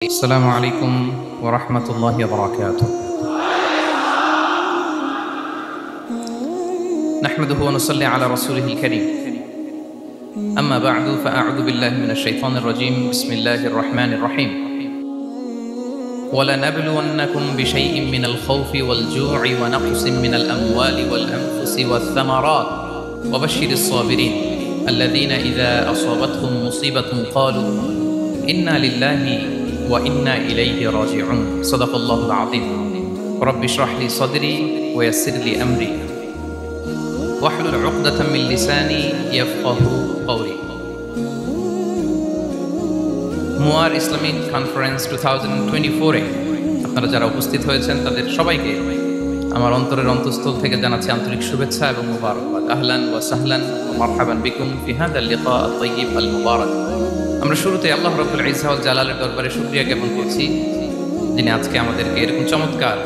السلام عليكم ورحمة الله وبركاته. نحمده ونصلي على رسوله الكريم. أما بعد فأعوذ بالله من الشيطان الرجيم. بسم الله الرحمن الرحيم. ولنبلونكم بشيء من الخوف والجوع ونقص من الأموال والأنفس والثمرات وبشر الصابرين الذين إذا أصابتهم مصيبة قالوا إنا لله وإنا إليه راجعون. صدق الله العظيم. رب اشرح لي صدري ويسر لي أمري واحلل عقدة من لساني يفقه قولي. মুয়ার Islamic conference 2024 আপনারা যারা উপস্থিত হয়েছেন তাদের সবাইকে আমার অন্তরের অন্তঃস্থল থেকে জানাচ্ছি আন্তরিক শুভেচ্ছা এবং মুবারকবাদ। আহলান ওয়া সাহলান ওয়া মারহাবান বিকুম ফি হাদাল লিকা আত-তাইয়িব আল মুবারাক। আমরা শুরুতে আল্লাহ রাব্বুল ইজ্জা ওয়াল জালালের দরবারে শুকরিয়া জ্ঞাপন করছি, যিনি আজকে আমাদেরকে এরকম চমৎকার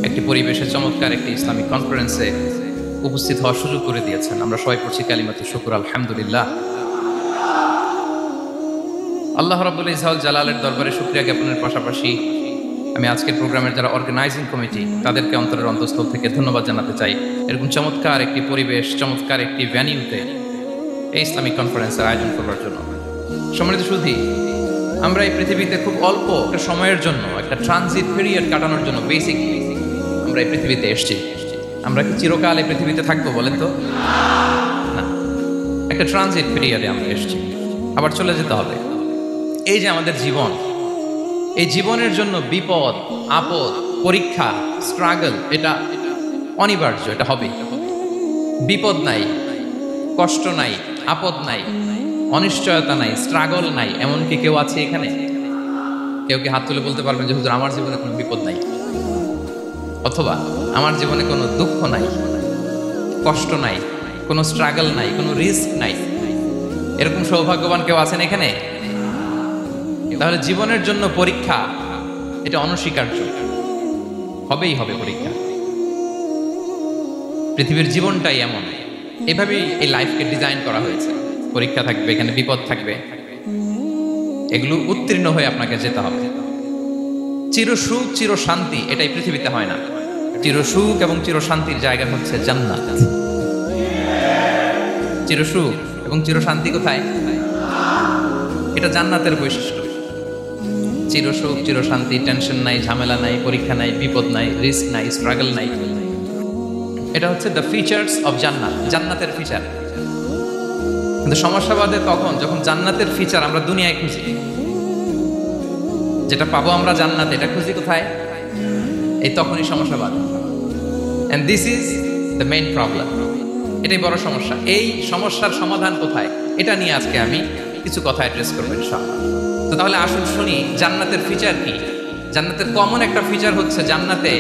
একটি পরিবেশে চমৎকার একটি ইসলামিক কনফারেন্সে উপস্থিত হওয়ার সুযোগ করে দিয়েছেন। আমরা সবাই পড়ছি কালিমাতু শুকর আলহামদুলিল্লাহ। আল্লাহ রাব্বুল ইজ্জা ওয়াল জালালের দরবারে শুকরিয়া জ্ঞাপনের পাশাপাশি আমি আজকের প্রোগ্রামের যারা অর্গানাইজিং কমিটি তাদেরকে অন্তরের অন্তঃস্থল থেকে ধন্যবাদ জানাতে চাই। এরকম চমৎকার একটি পরিবেশ, চমৎকার একটি ভ্যানিউতে এই ইসলামিক কনফারেন্সের আয়োজন করার জন্য। সম্মানিত সুধী, আমরা এই পৃথিবীতে খুব অল্প একটা সময়ের জন্য, একটা ট্রানজিট পিরিয়ড কাটানোর জন্য বেসিকলি আমরা এই পৃথিবীতে এসেছি। আমরা কি চিরকাল এই পৃথিবীতে থাকবো বলেন তো? না, একটা ট্রানজিট পিরিয়ডে আমরা এসেছি, আবার চলে যেতে হবে। এই যে আমাদের জীবন, এই জীবনের জন্য বিপদ, আপদ, পরীক্ষা, স্ট্রাগল এটা অনিবার্য, এটা হবে। বিপদ নাই, কষ্ট নাই, আপদ নাই, অনিশ্চয়তা নাই, স্ট্রাগল নাই, এমনকি কেউ আছে এখানে? কেউ কি হাত তুলে বলতে পারবেন যে হুজুর আমার জীবনে কোনো বিপদ নাই, অথবা আমার জীবনে কোনো দুঃখ নাই, কষ্ট নাই, কোনো স্ট্রাগল নাই, কোনো রিস্ক নাই? এরকম সৌভাগ্যবান কেউ আছেন এখানে? তাহলে জীবনের জন্য পরীক্ষা এটা অনস্বীকার্য, হবেই হবে পরীক্ষা। পৃথিবীর জীবনটাই এমন, এভাবেই এই লাইফকে ডিজাইন করা হয়েছে। পরীক্ষা থাকবে, এখানে বিপদ থাকবে, এগুলো উত্তীর্ণ হয়ে আপনাকে যেতে হবে। চিরসুখ চির শান্তি এটাই পৃথিবীতে হয় না। চিরসুখ এবং চির শান্তির জায়গা হচ্ছে জান্নাত। চিরসুখ এবং চির শান্তি কোথায়? এটা জান্নাতের বৈশিষ্ট্য। চিরসুখ চির শান্তি, টেনশন নাই, ঝামেলা নাই, পরীক্ষা নাই, বিপদ নাই, রিস্ক নাই, স্ট্রাগল নাই। এটা হচ্ছে দ্য ফিচার্স অফ জান্নাত, জান্নাতের ফিচার। কিন্তু সমস্যা বাদে তখন যখন জান্নাতের ফিচার আমরা দুনিয়ায় খুঁজি, যেটা পাবো আমরা জান্নাতে, এটা খুঁজি কোথায়? এই তখনই সমস্যা বাদে। And this is the main problem. এটাই বড় সমস্যা। এই সমস্যার সমাধান কোথায়, এটা নিয়ে আজকে আমি কিছু কথা অ্যাড্রেস করবো ইনশাআল্লাহ। তো তাহলে আসুন শুনি জান্নাতের ফিচার কি। জান্নাতের কমন একটা ফিচার হচ্ছে জান্নাতে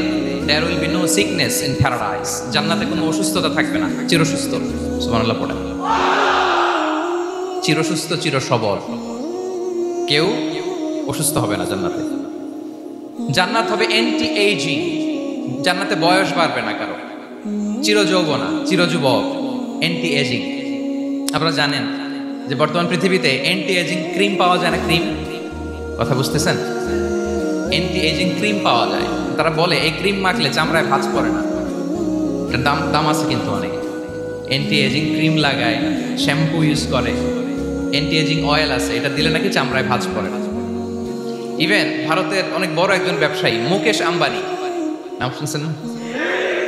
there will be no sickness in paradise. জান্নাতে কোনো অসুস্থতা থাকবে না, চিরসুস্থ। সুবহানাল্লাহ পড়ে। চিরসুস্থ, চির সবল, কেউ অসুস্থ হবে না জান্নাতে। জান্নাত হবে অ্যান্টি এজিং, জান্নাতে বয়স বাড়বে না কারো। চির যৌবনা, চির যুবক, অ্যান্টি এজিং। আপনারা জানেন যে বর্তমান পৃথিবীতে অ্যান্টি এজিং ক্রিম পাওয়া যায় না? ক্রিম, কথা বুঝতেছেন? অ্যান্টি এজিং ক্রিম পাওয়া যায়। তারা বলে এই ক্রিম মাখলে চামড়ায় ভাঁজ পড়ে না। এটার দাম আছে কিন্তু অনেক। অ্যান্টি এজিং ক্রিম লাগায়, শ্যাম্পু ইউজ করে, অ্যান্টি এজিং অয়েল আছে, এটা দিলে নাকি চামড়ায় ভাঁজ পড়ে না। ইভেন ভারতের অনেক বড় একজন ব্যবসায়ী মুকেশ আম্বানি, নাম শুনছেন না?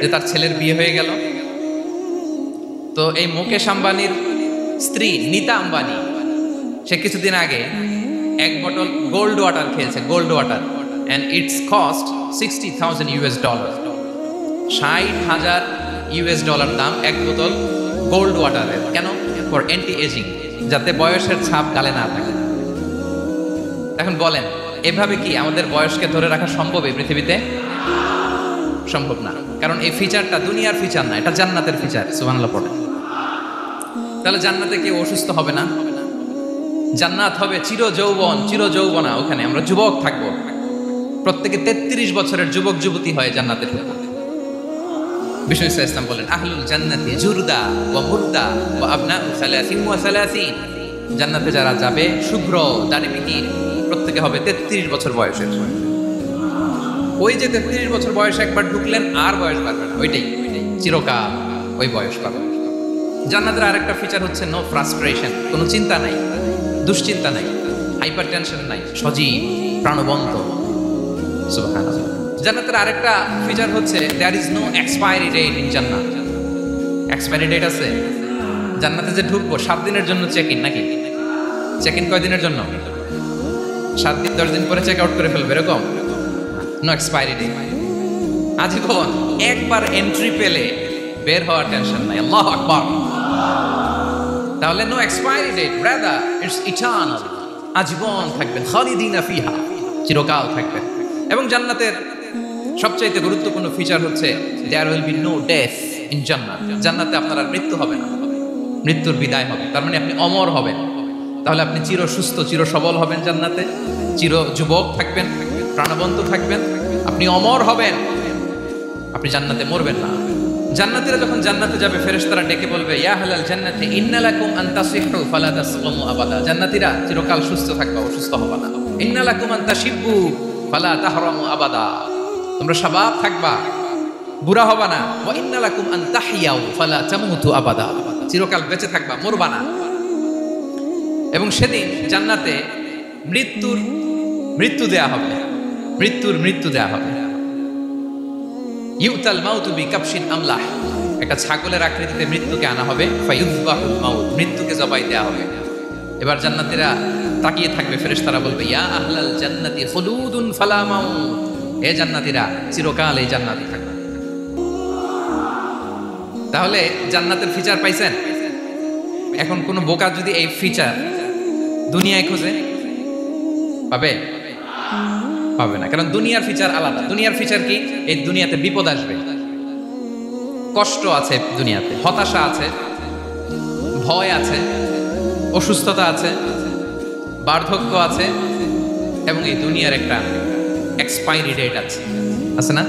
যে তার ছেলের বিয়ে হয়ে গেল। তো এই মুকেশ আম্বানির স্ত্রী নীতা আম্বানি, সে কিছুদিন আগে এক বোতল গোল্ড ওয়াটার খেয়েছে, gold water, and its cost $60,000 $60,000 দাম এক বোতল গোল্ড ওয়াটারের। কেন? ফর অ্যান্টি এজিং, যাতে বয়সের ছাপ গালে না থাকে। এখন বলেন, এভাবে কি আমাদের বয়সকে ধরে রাখা সম্ভব এই পৃথিবীতে? সম্ভব না, কারণ এই ফিচারটা দুনিয়ার ফিচার না, এটা জান্নাতের ফিচার। সুবহানাল্লাহ পড়ে। তাহলে জান্নাতে কেউ অসুস্থ হবে না। জান্নাত হবে চির যৌবন, চির যৌবনা। ওখানে আমরা যুবক থাকবো, প্রত্যেকে 33 বছরের যুবক যুবতী হয়ে জান্নাতে ঢুকবো। বিষ্ণু ইসলাম বলেন, আহলুল জান্নাতি জুরদা ওয়া মুরদা ওয়া আবনাউ 33 ওয়া 33। জান্নাতে যারা যাবে শুভ্র, দাড়ি প্রত্যেকে হবে 33 বছর বয়সের। ওই যে 33 বছর বয়সে একবার ঢুকলেন আর বয়স বাড়বে না, ওইটাই চিরকাল ওই বয়স পাবেন। জান্নাতের আরেকটা ফিচার হচ্ছে নো ফ্রাস্ট্রেশন, কোনো চিন্তা নাই, দুশ্চিন্তা নাই, হাইপার টেনশন নাই, সজীব প্রাণবন্ত। সুবহানাল্লাহ। জান্নাতের আরেকটা ফিচার হচ্ছে there is no expiry date in Jannat. Expiry date আছে? জান্নাতে যে ঢুকবো 7 দিনের জন্য চেক ইন, নাকি চেক ইন কয় দিনের জন্য? 7 দিন 10 দিন পরে চেক আউট করে ফেলবে, এরকম? নো এক্সপায়ারি ডেট, আজীবন। একবার এন্ট্রি পেলে বের হওয়ার টেনশন নাই। আল্লাহু আকবার। তাহলে no expiry date, rather it's eternal, আজীবন থাকবেন, খালিদিনা ফিহা, চিরকাল থাকবেন। এবং জান্নাতের সবচাইতে গুরুত্বপূর্ণ ফিচার হচ্ছে there will be no death in Jannat. জান্নাতে আপনার আর মৃত্যু হবে না, মৃত্যুর বিদায় হবে। তার মানে আপনি অমর হবেন। তাহলে আপনি চির সুস্থ, চির সবল হবেন জান্নাতে, চির যুবক থাকবেন, প্রাণবন্ত থাকবেন, আপনি অমর হবেন, আপনি জান্নাতে মরবেন না। জান্নাতীরা যখন জান্নাতে যাবে, ফেরেশতারা ডেকে বলবে, ইয়া আহলাল জান্নাতি ইন্না লাকুম আন তাসিহু ফালা তাসকুমু আবাদা। জান্নাতীরা, চিরকাল সুস্থ থাকবা, অসুস্থ হবা না। ইন্না লাকুম আন তাশিবু ফালা তাহরামু আবাদা, তোমরা শাবাব থাকবা, বুড়া হবা না। ওয়া ইন্না লাকুম আন তাহিয়াউ ফালা তামুতু আবাদা, চিরকাল বেঁচে থাকবা, মরবা না। এবং সেদিন জান্নাতে মৃত্যু দেয়া হবে, মৃত্যু দেয়া হবে। ইউতাল মাউতু বিকাবশিন আমলাহ, একটা ছাগলের আকৃতিতে মৃত্যুকে আনা হবে। ফায়ুযবাহুল মাউত, মৃত্যুকে জবাই দেয়া হবে। এবার জান্নাতীরা তাকিয়ে থাকবে, ফেরেশতারা বলবে, ইয়া আহলাল জান্নাতি খুলুদুন ফালা মাউত, হে জান্নাতীরা, চিরকাল এই জান্নাতে থাকবে। তাহলে জান্নাতের ফিচার পাইছেন? এখন কোন বোকা যদি এই ফিচার দুনিয়ায় খোঁজে, পাবে? পাবে না, কারণ দুনিয়ার ফিচার আলাদা। দুনিয়ার ফিচার কি? এই দুনিয়াতে বিপদ আসবে, কষ্ট আছে দুনিয়াতে, হতাশা আছে, ভয় আছে, অসুস্থতা আছে, বার্ধক্য আছে, এবং এই দুনিয়ার একটা এক্সপায়ারি ডেট আছে, আছে না?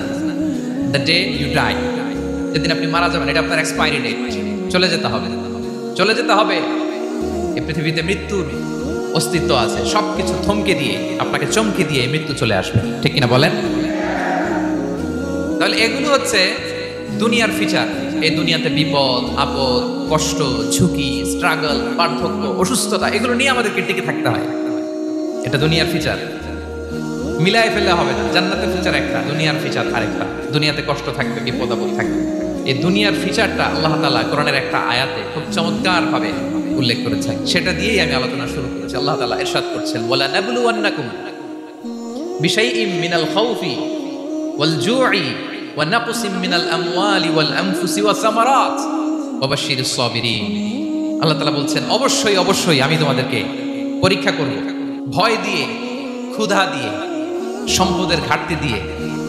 দ্য ডে ইউ ডাই, যেদিন আপনি মারা যাবেন, এটা আপনার এক্সপায়ারি ডেট। চলে যেতে হবে, চলে যেতে হবে। এই পৃথিবীতে মৃত্যুর অস্তিত্ব আছে, সবকিছু থমকে দিয়ে, আপনাকে চমকে দিয়ে মৃত্যু চলে আসবে, ঠিক কিনা বলেন? তাহলে এগুলো হচ্ছে দুনিয়ার ফিচার। এই দুনিয়াতে বিপদ আপদ, কষ্ট, ঝুঁকি, স্ট্রাগল, পার্থক্য, অসুস্থতা, এগুলো নিয়ে আমাদেরকে টিকে থাকতে হয়। এটা দুনিয়ার ফিচার, মিলাই ফেললে হবে না। জান্নাতের ফিচার একটা, দুনিয়ার ফিচার আরেকটা। দুনিয়াতে কষ্ট থাকবে, বিপদ আপদ থাকবে। এই দুনিয়ার ফিচারটা আল্লাহ তাআলা কোরআনের একটা আয়াতে খুব চমৎকার ভাবে উল্লেখ করেছেন, সেটা দিয়েই আমি আলোচনা শুরু করেছি। আল্লাহ তাআলা ইরশাদ করছেন, ওয়ালা নাবলুওয়ান্নাকুম বিশাইইম মিনাল খাউফি ওয়াল জু'i ওয়া নাকসিম মিনাল আমওয়ালি ওয়াল আনফুসি ওয়াস সামারাত ওয়া বাশশিরিস সাবিরিন। আল্লাহ তাআলা বলছেন, অবশ্যই অবশ্যই আমি তোমাদেরকে পরীক্ষা করব, ভয় দিয়ে, ক্ষুধা দিয়ে, সম্পদের ঘাটতি দিয়ে,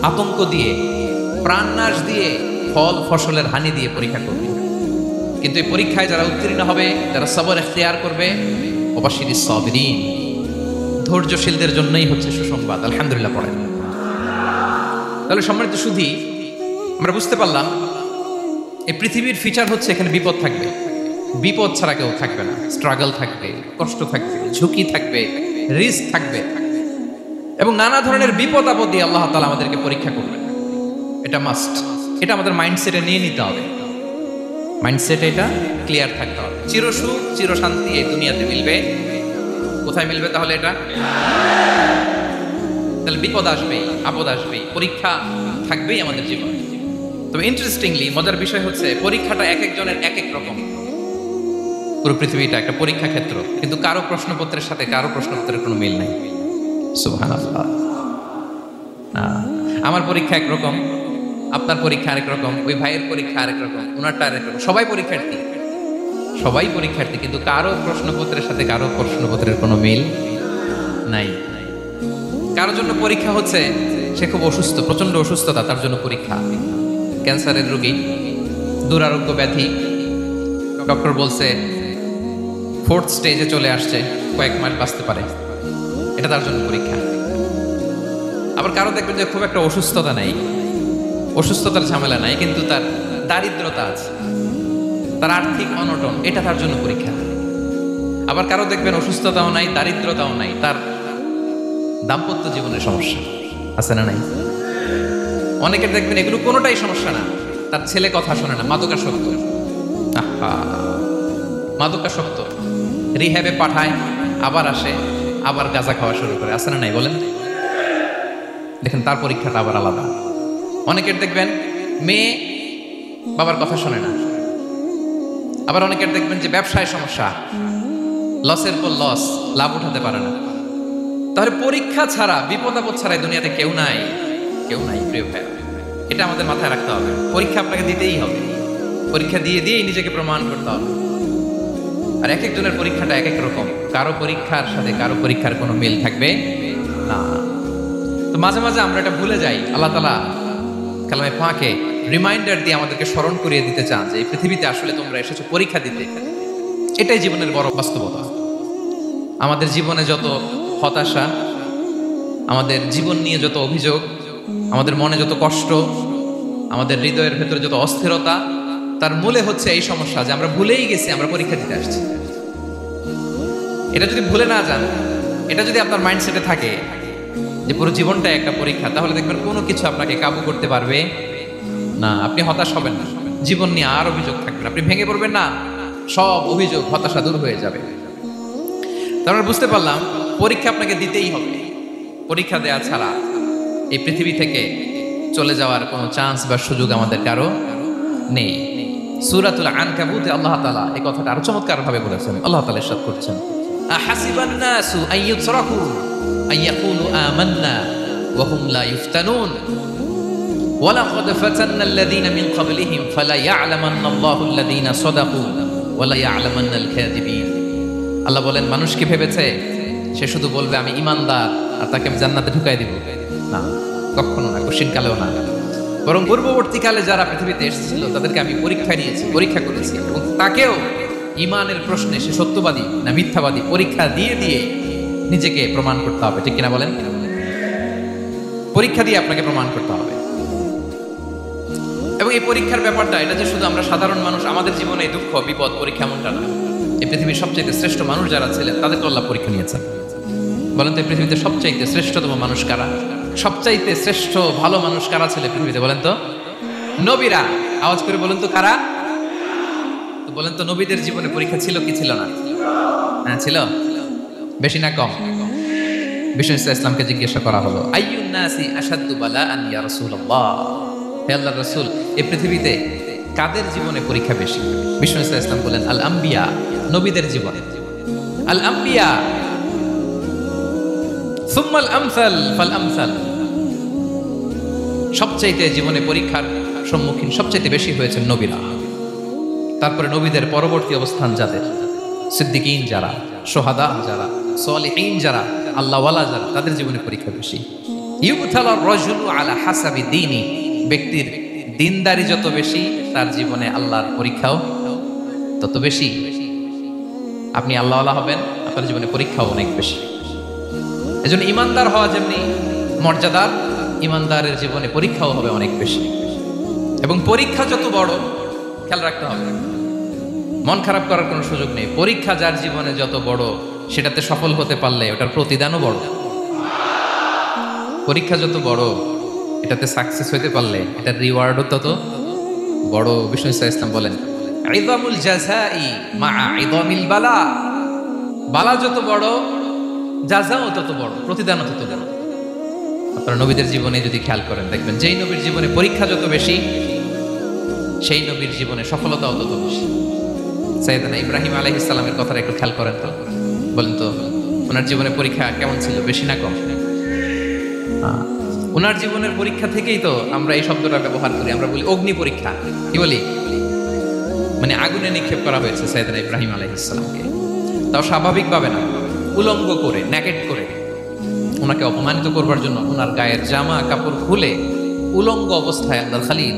আতঙ্ক দিয়ে, প্রাণনাশ দিয়ে, ফল ফসলের হানি দিয়ে পরীক্ষা করবে। কিন্তু এই পরীক্ষায় যারা উত্তীর্ণ হবে, যারা সবর ইখতিয়ার করবে, ওয়াবাশশিরিস সাবিরিন, ধৈর্যশীলদের জন্যই হচ্ছে সুসংবাদ। আলহামদুলিল্লাহ পড়েন। তাহলে সম্মানিত সুধী, আমরা বুঝতে পারলাম এই পৃথিবীর ফিচার হচ্ছে এখানে বিপদ থাকবে, বিপদ ছাড়া কেউ থাকবে না। স্ট্রাগল থাকবে, কষ্ট থাকবে, ঝুঁকি থাকবে, রিস্ক থাকবে, এবং নানা ধরনের বিপদ আপদ দিয়ে আল্লাহ তাআলা আমাদেরকে পরীক্ষা করবেন। এটা মাস্ট, এটা আমাদের মাইন্ডসেটে নিয়ে নিতে হবে। মাইন্ডসেট এটা ক্লিয়ার থাকতে হবে। চিরসুখ চিরশান্তি এই দুনিয়াতে মিলবে, কোথায় মিলবে তাহলে? এটা তাহলে বিপদ আসবেই, আপদ আসবেই, পরীক্ষা থাকবেই আমাদের জীবনে। তবে ইন্টারেস্টিংলি মজার বিষয় হচ্ছে, পরীক্ষাটা এক একজনের এক এক রকম। পুরো পৃথিবীটা একটা পরীক্ষা ক্ষেত্র, কিন্তু কারো প্রশ্নপত্রের সাথে কারো প্রশ্নপত্রের কোনো মিল নাই। সুবহানাল্লাহ। আমার পরীক্ষা একরকম, আপনার পরীক্ষা আরেক রকম, ওই ভাইয়ের পরীক্ষা আরেক রকম, ওনারটা আরেক রকম। সবাই পরীক্ষার্থী, সবাই পরীক্ষার্থী, কিন্তু কারো প্রশ্নপত্রের সাথে কারো প্রশ্নপত্রের কোনো মিল নাই। কারোর জন্য পরীক্ষা হচ্ছে সে খুব অসুস্থ, প্রচন্ড অসুস্থতা, তার জন্য পরীক্ষা। ক্যান্সারের রোগী, দুরারোগ্য ব্যাধি, ডক্টর বলছে 4th স্টেজে চলে আসছে, কয়েক মাস বাঁচতে পারে, এটা তার জন্য পরীক্ষা। আবার কারো দেখবেন যে খুব একটা অসুস্থতা নাই, অসুস্থতার ঝামেলা নাই, কিন্তু তার দারিদ্রতা আছে, তার আর্থিক অনটন, এটা তার জন্য পরীক্ষা। আবার কারো দেখবেন অসুস্থতাও নাই, দারিদ্রতাও নাই, তার দাম্পত্য জীবনের সমস্যা আছে না নাই? অনেকের দেখবেন এগুলো কোনোটাই সমস্যা না, তার ছেলে কথা শোনে না, মাদকাসক্ত। আহা, মাদকাসক্ত, রিহ্যাবে পাঠায়, আবার আসে, আবার গাঁজা খাওয়া শুরু করে। আছে না নাই বলেন? দেখেন তার পরীক্ষাটা আবার আলাদা। অনেকের দেখবেন মেয়ে বাবার কথা শোনে না। আবার অনেকের দেখবেন যে ব্যবসায় সমস্যা, লসের পর লস, লাভ উঠাতে পারে না। তাহলে পরীক্ষা ছাড়া, বিপদ আপদ ছাড়া এই দুনিয়াতে কেউ নাই, কেউ নাই প্রিয় ভাই। এটা আমাদের মাথায় রাখতে হবে। পরীক্ষা আপনাকে দিতেই হবে, পরীক্ষা দিয়ে দিয়েই নিজেকে প্রমাণ করতে হবে। আর এক একজনের পরীক্ষাটা এক এক রকম, কারো পরীক্ষার সাথে কারো পরীক্ষার কোনো মিল থাকবে না। তো মাঝে মাঝে আমরা এটা ভুলে যাই। আল্লাহ তাআলা কালামে পাকে রিমাইন্ডার দিয়ে আমাদেরকে স্মরণ করিয়ে দিতে চান যে এই পৃথিবীতে আসলে তোমরা এসেছো পরীক্ষা দিতে। এটাই জীবনের বড় বাস্তবতা। আমাদের জীবনে যত হতাশা, আমাদের জীবন নিয়ে যত অভিযোগ, আমাদের মনে যত কষ্ট, আমাদের হৃদয়ের ভেতরে যত অস্থিরতা, তার মূলে হচ্ছে এই সমস্যা যে আমরা ভুলেই গেছি আমরা পরীক্ষা দিতে আসছি। এটা যদি ভুলে না যান, এটা যদি আপনার মাইন্ডসেটে থাকে যে পুরো জীবনটা একটা পরীক্ষা, তাহলে দেখবেন কোনো কিছু আপনাকে কাবু করতে পারবে না। আপনি হতাশ হবেন না, জীবন নিয়ে আর অভিযোগ থাকবে না, আপনি ভেঙে পড়বেন না, সব অভিযোগ হতাশা দূর হয়ে যাবে। তারপর বুঝতে পারলাম পরীক্ষা আপনাকে দিতেই হবে। পরীক্ষা দেওয়া ছাড়া এই পৃথিবী থেকে চলে যাওয়ার কোনো চান্স বা সুযোগ আমাদের কারো নেই। সূরাতুল আনকাবুতে আল্লাহ তাআলা এই কথাটা আরো চমৎকার ভাবে বলেছেন। আল্লাহ তাআলা ইরশাদ করছেন, আহাসিবান নাসু আইয়ুতরাকু আইয়াকুলু আমান্না ওয়া হুম লা ইফতানুন ওয়া লাকাদ ফাতান্না আল্লাযীনা মিন ক্বাবলিহিম ফালা ইয়া'লামান্না আল্লাহু আল্লাযীনা সাদাকু ওয়া লা ইয়া'লামান্না আল কাযিবিন। আল্লাহ বলেন, মানুষ কি ভেবেছে সে শুধু বলবে আমি ঈমানদার আর তাকে আমি জান্নাতে ঢুকাই দিব? না, কখনো না, কশিনকালেও না। বরং পূর্ববর্তীকালে যারা পৃথিবীতে এসেছিল তাদেরকে আমি পরীক্ষা নিয়েছি, পরীক্ষা করেছি, এবং তাকেও ঈমানের প্রশ্নে সে সত্যবাদী না মিথ্যাবাদী পরীক্ষা দিয়ে দিয়ে নিজেকে প্রমাণ করতে হবে। ঠিক কিনা বলেন? পরীক্ষা দিয়ে আপনাকে প্রমাণ করতে হবে। এবং এই পরীক্ষার ব্যাপারটা, এটা যে শুধু আমরা সাধারণ মানুষ আমাদের জীবনে দুঃখ বিপদ পরীক্ষা এমনটা না। এই পৃথিবীর সবচাইতে শ্রেষ্ঠ মানুষ যারা ছিলেন তাদেরকে আল্লাহ পরীক্ষা নিয়েছেন। বলেন তো এই পৃথিবীতে সবচাইতে শ্রেষ্ঠতম মানুষ কারা? সবচাইতে শ্রেষ্ঠ ভালো মানুষ কারা ছিল পৃথিবীতে? বলেন তো। নবীরা। আওয়াজ করে বলেন তো কারা? তো বলেন তো, নবীদের জীবনে পরীক্ষা ছিল কি ছিল না? হ্যাঁ ছিল। বেশি না কম? বিষ্ণু ইসলামকে জিজ্ঞাসা করা হলো, আইয়ুন নাসি আশাদ্দু বালাআন ইয়া রাসূলুল্লাহ, হে আল্লাহর রাসূল এই পৃথিবীতে কাদের জীবনে পরীক্ষা বেশি? বিষ্ণু ইসলাম বলেন, আল আম্বিয়া, নবীদের জীবনে। আল আম্বিয়া সুম্মাল আমসাল ফাল আমসাল, সবচাইতে জীবনে পরীক্ষার সম্মুখীন সবচাইতে বেশি হয়েছেন নবীরা। তারপরে নবীদের পরবর্তী অবস্থান যাদের, সিদ্দিকীন যারা, সোহাদা যারা, সালিহিন যারা, আল্লাহওয়ালা যারা, তাদের জীবনে পরীক্ষা বেশি। ইউবতালা রাজুলু আলা হাসাবি দীনি, ব্যক্তির দিনদারি যত বেশি তার জীবনে আল্লাহর পরীক্ষাও তত বেশি। আপনি আল্লাহওয়ালা হবেন, আপনার জীবনে পরীক্ষাও অনেক বেশি। এজন্য ইমানদার হওয়া যেমনি মর্যাদার, ইমানদারের জীবনে পরীক্ষাও হবে অনেক বেশি। এবং পরীক্ষা যত বড়, খেয়াল রাখতে হবে, মন খারাপ করার কোনো সুযোগ নেই। পরীক্ষা যার জীবনে যত বড়, সেটাতে সফল হতে পারলে ওটার প্রতিদানও বড়। পরীক্ষা যত বড়, এটাতে সাকসেস হতে পারলে এটার রিওয়ার্ডও তত বড়। বিষ্ণু ইসলাম বলেন, ইযামুল জাযাই মা ইযামিল বালা, বালা যত বড় জাযাও তত বড়, প্রতিদানও তত বড়। আপনারা নবীদের জীবনে যদি খেয়াল করেন, দেখবেন যেই নবীর জীবনে পরীক্ষা যত বেশি, সেই নবীর জীবনে সফলতাও তত বেশি। সাইয়েদনা ইব্রাহিম আলাইহিস সালামের কথাটা একটু খেয়াল করেন তো, বলেন তো ওনার জীবনে পরীক্ষা কেমন ছিল, বেশি না কম? ওনার জীবনের পরীক্ষা থেকেই তো আমরা এই শব্দটা ব্যবহার করি, আমরা বলি অগ্নি পরীক্ষা। কি বলি? মানে আগুনে নিক্ষেপ করা হয়েছে সাইয়েদনা ইব্রাহিম আলাইহিস সালামকে, তাও স্বাভাবিকভাবে না, উলঙ্গ করে, নেকেট করে ওনাকে অপমানিত করবার জন্য ওনার গায়ের জামা কাপড় খুলে উলঙ্গ অবস্থায় আল্লাহর খলিল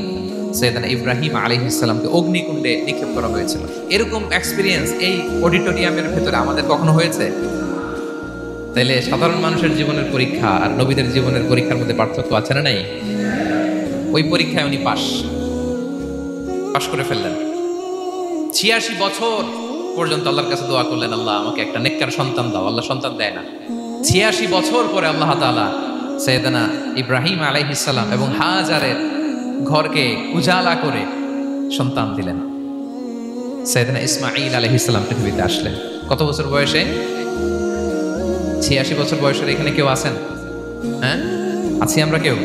সাইয়েদনা ইব্রাহিম আলাইহিস সালামকে অগ্নিকুণ্ডে নিক্ষেপ করা হয়েছিল। এরকম এক্সপিরিয়েন্স এই অডিটোরিয়ামের ভেতরে আমাদের কখনো হয়েছে? তাইলে সাধারণ মানুষের জীবনের পরীক্ষা আর নবীদের জীবনের পরীক্ষার মধ্যে পার্থক্য আছে না নাই? ওই পরীক্ষায় উনি পাশ করে ফেললেন। 86 বছর পর্যন্ত আল্লাহর কাছে দোয়া করলেন, আল্লাহ আমাকে একটা নেককার সন্তান দাও। আল্লাহ সন্তান দেয় না, 86 বছর পরে আল্লাহ তাআলা সাইয়েদনা ইব্রাহিম আলাইহিস সালাম এবং হাজারের ঘরকে উজালা করে সন্তান দিলেন। সাইয়েদনা ইসমাঈল আলাইহিস সালাম পৃথিবীতে আসলেন কত বছর বয়সে? 86 বছর বয়সের এখানে কেউ আছেন? হ্যাঁ, আছি আমরা কেউ?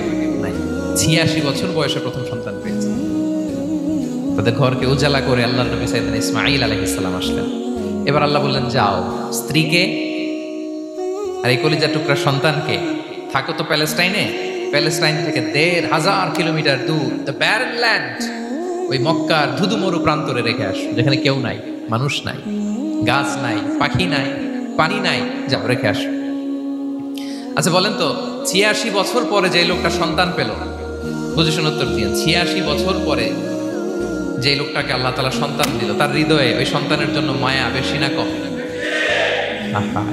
নাই। 86 বছর বয়সে প্রথম সন্তান পেয়েছে। তাদের ঘরকে উজালা করে আল্লাহর নবী সাইয়েদনা ইসমাঈল আলাইহিস সালাম আসলেন। এবার আল্লাহ বললেন, যাও স্ত্রীকে আর এই কলিজার টুকরা সন্তানকে, থাকো তো প্যালেস্টাইনে, প্যালেস্টাইন থেকে ১,৫০০ কিলোমিটার দূর দ্য ব্যারেন ল্যান্ড, ওই মক্কার ধুধুমরু প্রান্তরে রেখে আস, যেখানে কেউ নাই, মানুষ নাই, গাছ নাই, পাখি নাই, পানি নাই, যাও রেখে আস। আচ্ছা বলেন তো, ৮৬ বছর পরে যে লোকটা সন্তান পেল, বুঝে শুনে উত্তর দিয়ে, ৮৬ বছর পরে যে লোকটাকে আল্লাহ তাআলা সন্তান দিল, তার হৃদয়ে ওই সন্তানের জন্য মায়া বেশি না কম?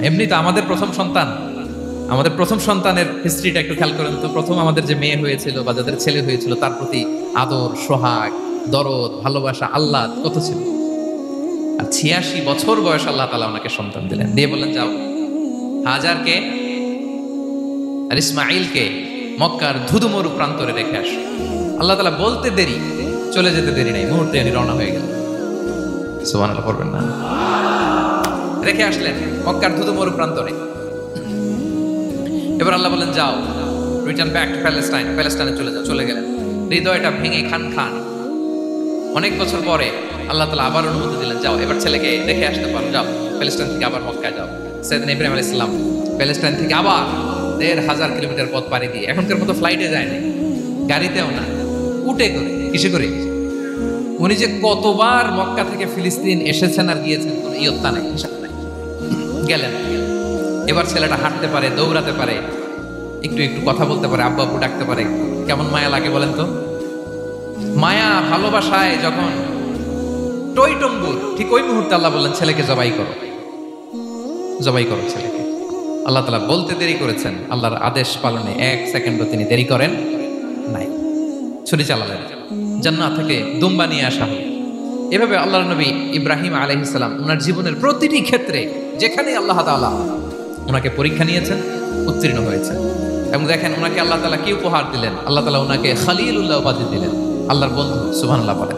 এমনি তো আমাদের প্রথম সন্তান, আমাদের প্রথম সন্তানের হিস্ট্রিটা একটু খেয়াল করেন তো। প্রথম আমাদের যে মেয়ে হয়েছিল বা যাদের ছেলে হয়েছিল, তার প্রতি আদর, সোহাগ, দরদ, ভালোবাসা, আহ্লাদ কত ছিল। আর ৮৬ বছর বয়স আল্লাহ তাআলা ওনাকে সন্তান দিলেন, দিয়ে বললেন, যাও হাজারকে আর ইসমাঈলকে মক্কার ধুধুমরু প্রান্তরে রেখে আস। আল্লাহ তাআলা বলতে দেরি, চলে যেতে দেরি নাই, মুহূর্তে উনি রওনা হয়ে গেলেন। সুবহানাল্লাহ পড়বেন না? রেখে আসলেন মক্কার ধুধুমরু প্রান্তরে। এবার আল্লাহ বলেন, যাও রিটার্ন ব্যাক টু প্যালেস্টাইন, প্যালেস্টাইনে চলে যাও। চলে গেলেন, হৃদয়টা ভেঙে খান খান। অনেক বছর পরে আল্লাহ তাআলা আবার অনুমতি দিলেন, যাও এবার ছেলেকে রেখে আসতে পারো, যাও প্যালেস্টাইন থেকে আবার মক্কায় যাও। সাইয়েদনা ইব্রাহিম আলাইহিস সালাম প্যালেস্টাইন থেকে আবার ১,৫০০ কিলোমিটার পথ পাড়ি দিয়ে, এখনকার মতো ফ্লাইটে যায় না, গাড়িতেও না, উটে করে, কিসে করে। উনি যে কতবার মক্কা থেকে ফিলিস্তিন এসেছেন আর গিয়েছেন কোনো ইয়ত্তা নাই, হিসাব নাই। গেলেন, এবার ছেলেটা হাঁটতে পারে, দৌড়াতে পারে, একটু একটু কথা বলতে পারে, আব্বু আব্বু ডাকতে পারে। কেমন মায়া লাগে বলেন তো? মায়া ভালোবাসায় যখন টইটম্বুর, ঠিক ওই মুহূর্তে আল্লাহ বললেন, ছেলেকে জবাই করো, জবাই করো ছেলেকে। আল্লাহ তাআলা বলতে দেরি করেছেন, আল্লাহর আদেশ পালনে ১ সেকেন্ডও তিনি দেরি করেন নাই। ছুরি চালালেন, জান্নাত থেকে দুম্বা নিয়ে আসা হলো। এভাবে আল্লাহর নবী ইব্রাহিম আলাইহিস সালাম ওনার জীবনের প্রতিটি ক্ষেত্রে যেখানে আল্লাহ তাআলা ওনাকে পরীক্ষা নিয়েছেন, উত্তীর্ণ হয়েছেন। এবং দেখেন ওনাকে আল্লাহ তাআলা কি উপহার দিলেন, আল্লাহ তাআলা ওনাকে খলিলুল্লাহ উপাধি দিলেন, আল্লাহর বন্ধু। সুবহানাল্লাহ বলেন।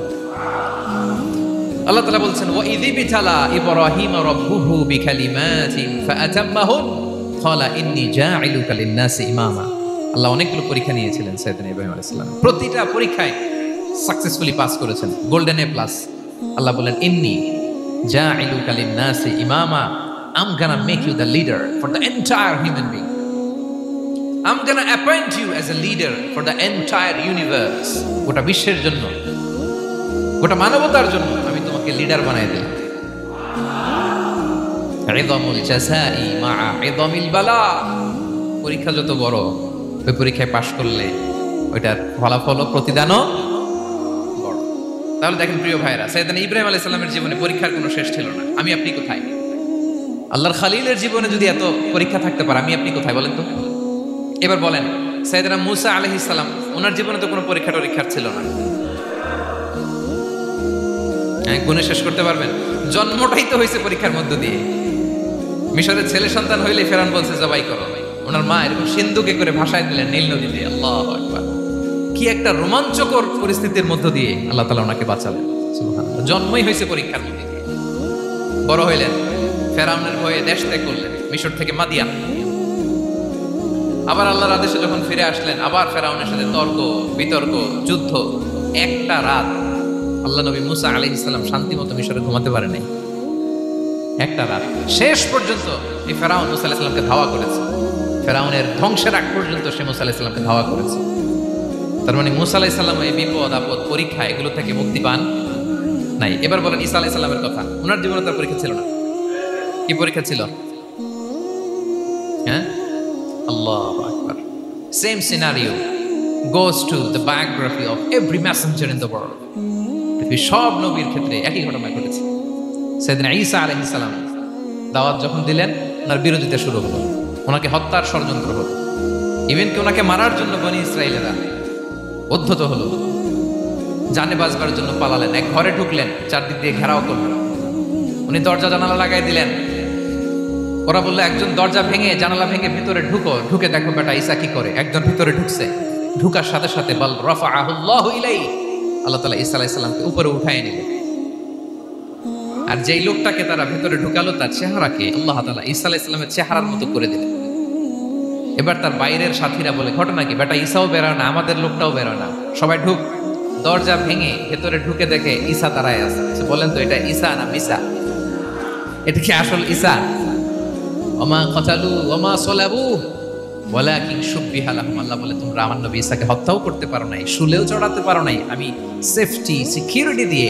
আল্লাহ তাআলা বলছেন, ওয়া ইযি বিতালা ইব্রাহিম রাব্বুহু বিকালিমাতিন ফাআতাম্মাহুন ক্বালা ইন্নী জাঈলুকা লিন-নাসি ইমামা। আল্লাহ অনেকগুলো পরীক্ষা নিয়েছিলেন সাইয়েদনা ইব্রাহিম আলাইহিস সালাম, প্রতিটা পরীক্ষায় সাকসেসফুলি পাস করেছেন, গোল্ডেন এ প্লাস। আল্লাহ বলেন, ইন্নী জাঈলুকা লিন-নাসি ইমামা, I'm gonna make you the leader for the entire human being. I'm gonna appoint you as a leader for the entire universe. গোটা বিশ্বের জন্য, গোটা মানবতার জন্য আমি তোমাকে লিডার বানাই দিলাম। ইযামুল জাযাই মা'a ইযামিল বালা। পরীক্ষা যত বড়, ওই পরীক্ষায় পাশ করলে ওইটার ফলাফল ও প্রতিদানও বড়। তাহলে দেখেন প্রিয় ভাইরা, সাইয়েদনা ইব্রাহিম আলাইহিস সালামের জীবনে পরীক্ষার কোনো শেষ ছিল না। আমি আপনি কোথায়? আল্লাহর খলিলের জীবনে যদি এত পরীক্ষা থাকতে পারে, আমি আপনি কোথায় বলেন তো? এবার বলেন, সাইয়েদনা মূসা আলাইহিস সালাম, ওনার জীবনে তো কোনো পরীক্ষা টরীক্ষার ছিল না। গুণে শেষ করতে পারবেন? জন্মটাই তো হয়েছে পরীক্ষার মধ্য দিয়ে। মিশরের ছেলে সন্তান হইলে ফেরাউন বলছে জবাই করো, ওনার মা এরকম সিন্ধুকে করে ভাসায় দিলেন নীল নদীতে। আল্লাহু আকবার! কি একটা রোমাঞ্চকর পরিস্থিতির মধ্য দিয়ে আল্লাহ তাআলা ওনাকে বাঁচালেন। সুবহানাল্লাহ। জন্মই হয়েছে পরীক্ষার মধ্যে। বড় হইলেন, ফেরাউনের ভয়ে দেশ ত্যাগ করলেন, মিশর থেকে মাদিয়ান। আবার আল্লাহর আদেশে যখন ফিরে আসলেন, আবার ফেরাউনের সাথে তর্ক বিতর্ক, যুদ্ধ। একটা রাত আল্লাহ নবী মুসা আলাইহিস সালাম শান্তি মতো মিশরে ঘুমাতে পারে নাই। একটা রাত শেষ পর্যন্ত এই ফেরাউন মুসা আলাইহিস সালামকে ধাওয়া করেছে। ফেরাউনের ধ্বংসের আগ পর্যন্ত সে মুসা আলাইহিস সালামকে ধাওয়া করেছে। তার মানে মুসা আলাইহিস সালাম এই বিপদ আপদ পরীক্ষা এগুলো থেকে মুক্তি পান নাই। এবার বলেন ঈসা আলাইহিস সালামের কথা, ওনার জীবনে তার পরীক্ষা ছিল না। কি পরীক্ষা ছিল? হ্যাঁ, আল্লাহু আকবার। Same scenario goes to the biography of every messenger in the world. পৃথিবীর সব নবীর ক্ষেত্রে একই ঘটনা ঘটেছে। সাইয়েদনা ঈসা আলাইহিস সালাম দাওয়াত যখন দিলেন, ওনার বিরোধিতা শুরু হলো, ওনাকে হত্যার ষড়যন্ত্র হলো, ইভেন কি ওনাকে মারার জন্য বনি ইসরাইলেরা উদ্ধত হলো, জানে বাঁচবার জন্য পালালেন। এক ঘরে ঢুকলেন, চারদিক দিয়ে ঘেরাও করলেন, উনি দরজা জানালা লাগাই দিলেন, ওরা বললো একজন দরজা ভেঙে জানালা ভেঙে ভিতরে ঢুকো, ঢুকে দেখো বেটা ঈসা কি করে। একজন ভিতরে ঢুকছে, ঢুকার সাথে সাথে বল রাফাআহুল্লাহু ইলাইহি, আল্লাহ তাআলা ঈসা আলাইহিস সালামকে উপরে উঠায় নিলেন। আর যেই লোকটাকে তারা ভিতরে ঢুকালো তার চেহারাকে আল্লাহ তাআলা ঈসা আলাইহিস সালামের চেহারার মতো করে দিলেন। এবার তার বাইরের সাথীরা বলে ঘটনা কি, বেটা ঈসাও বেরোয় না, আমাদের লোকটাও বেরোয় না, সবাই ঢুক। দরজা ভেঙে ভেতরে ঢুকে দেখে ঈসা দাঁড়ায় আছে। বলেন তো এটা ঈসা না মিসা? এটা কি আসল ঈসা? ওমা কতালু ওমা সলাবু ওয়ালাকিন শুব্বিহা লাহুম। আল্লাহ বলে তোমরা আমার নবী ঈসাকে হত্যাও করতে পারো নাই, শুলেও চড়াতে পারো নাই, আমি সেফটি সিকিউরিটি দিয়ে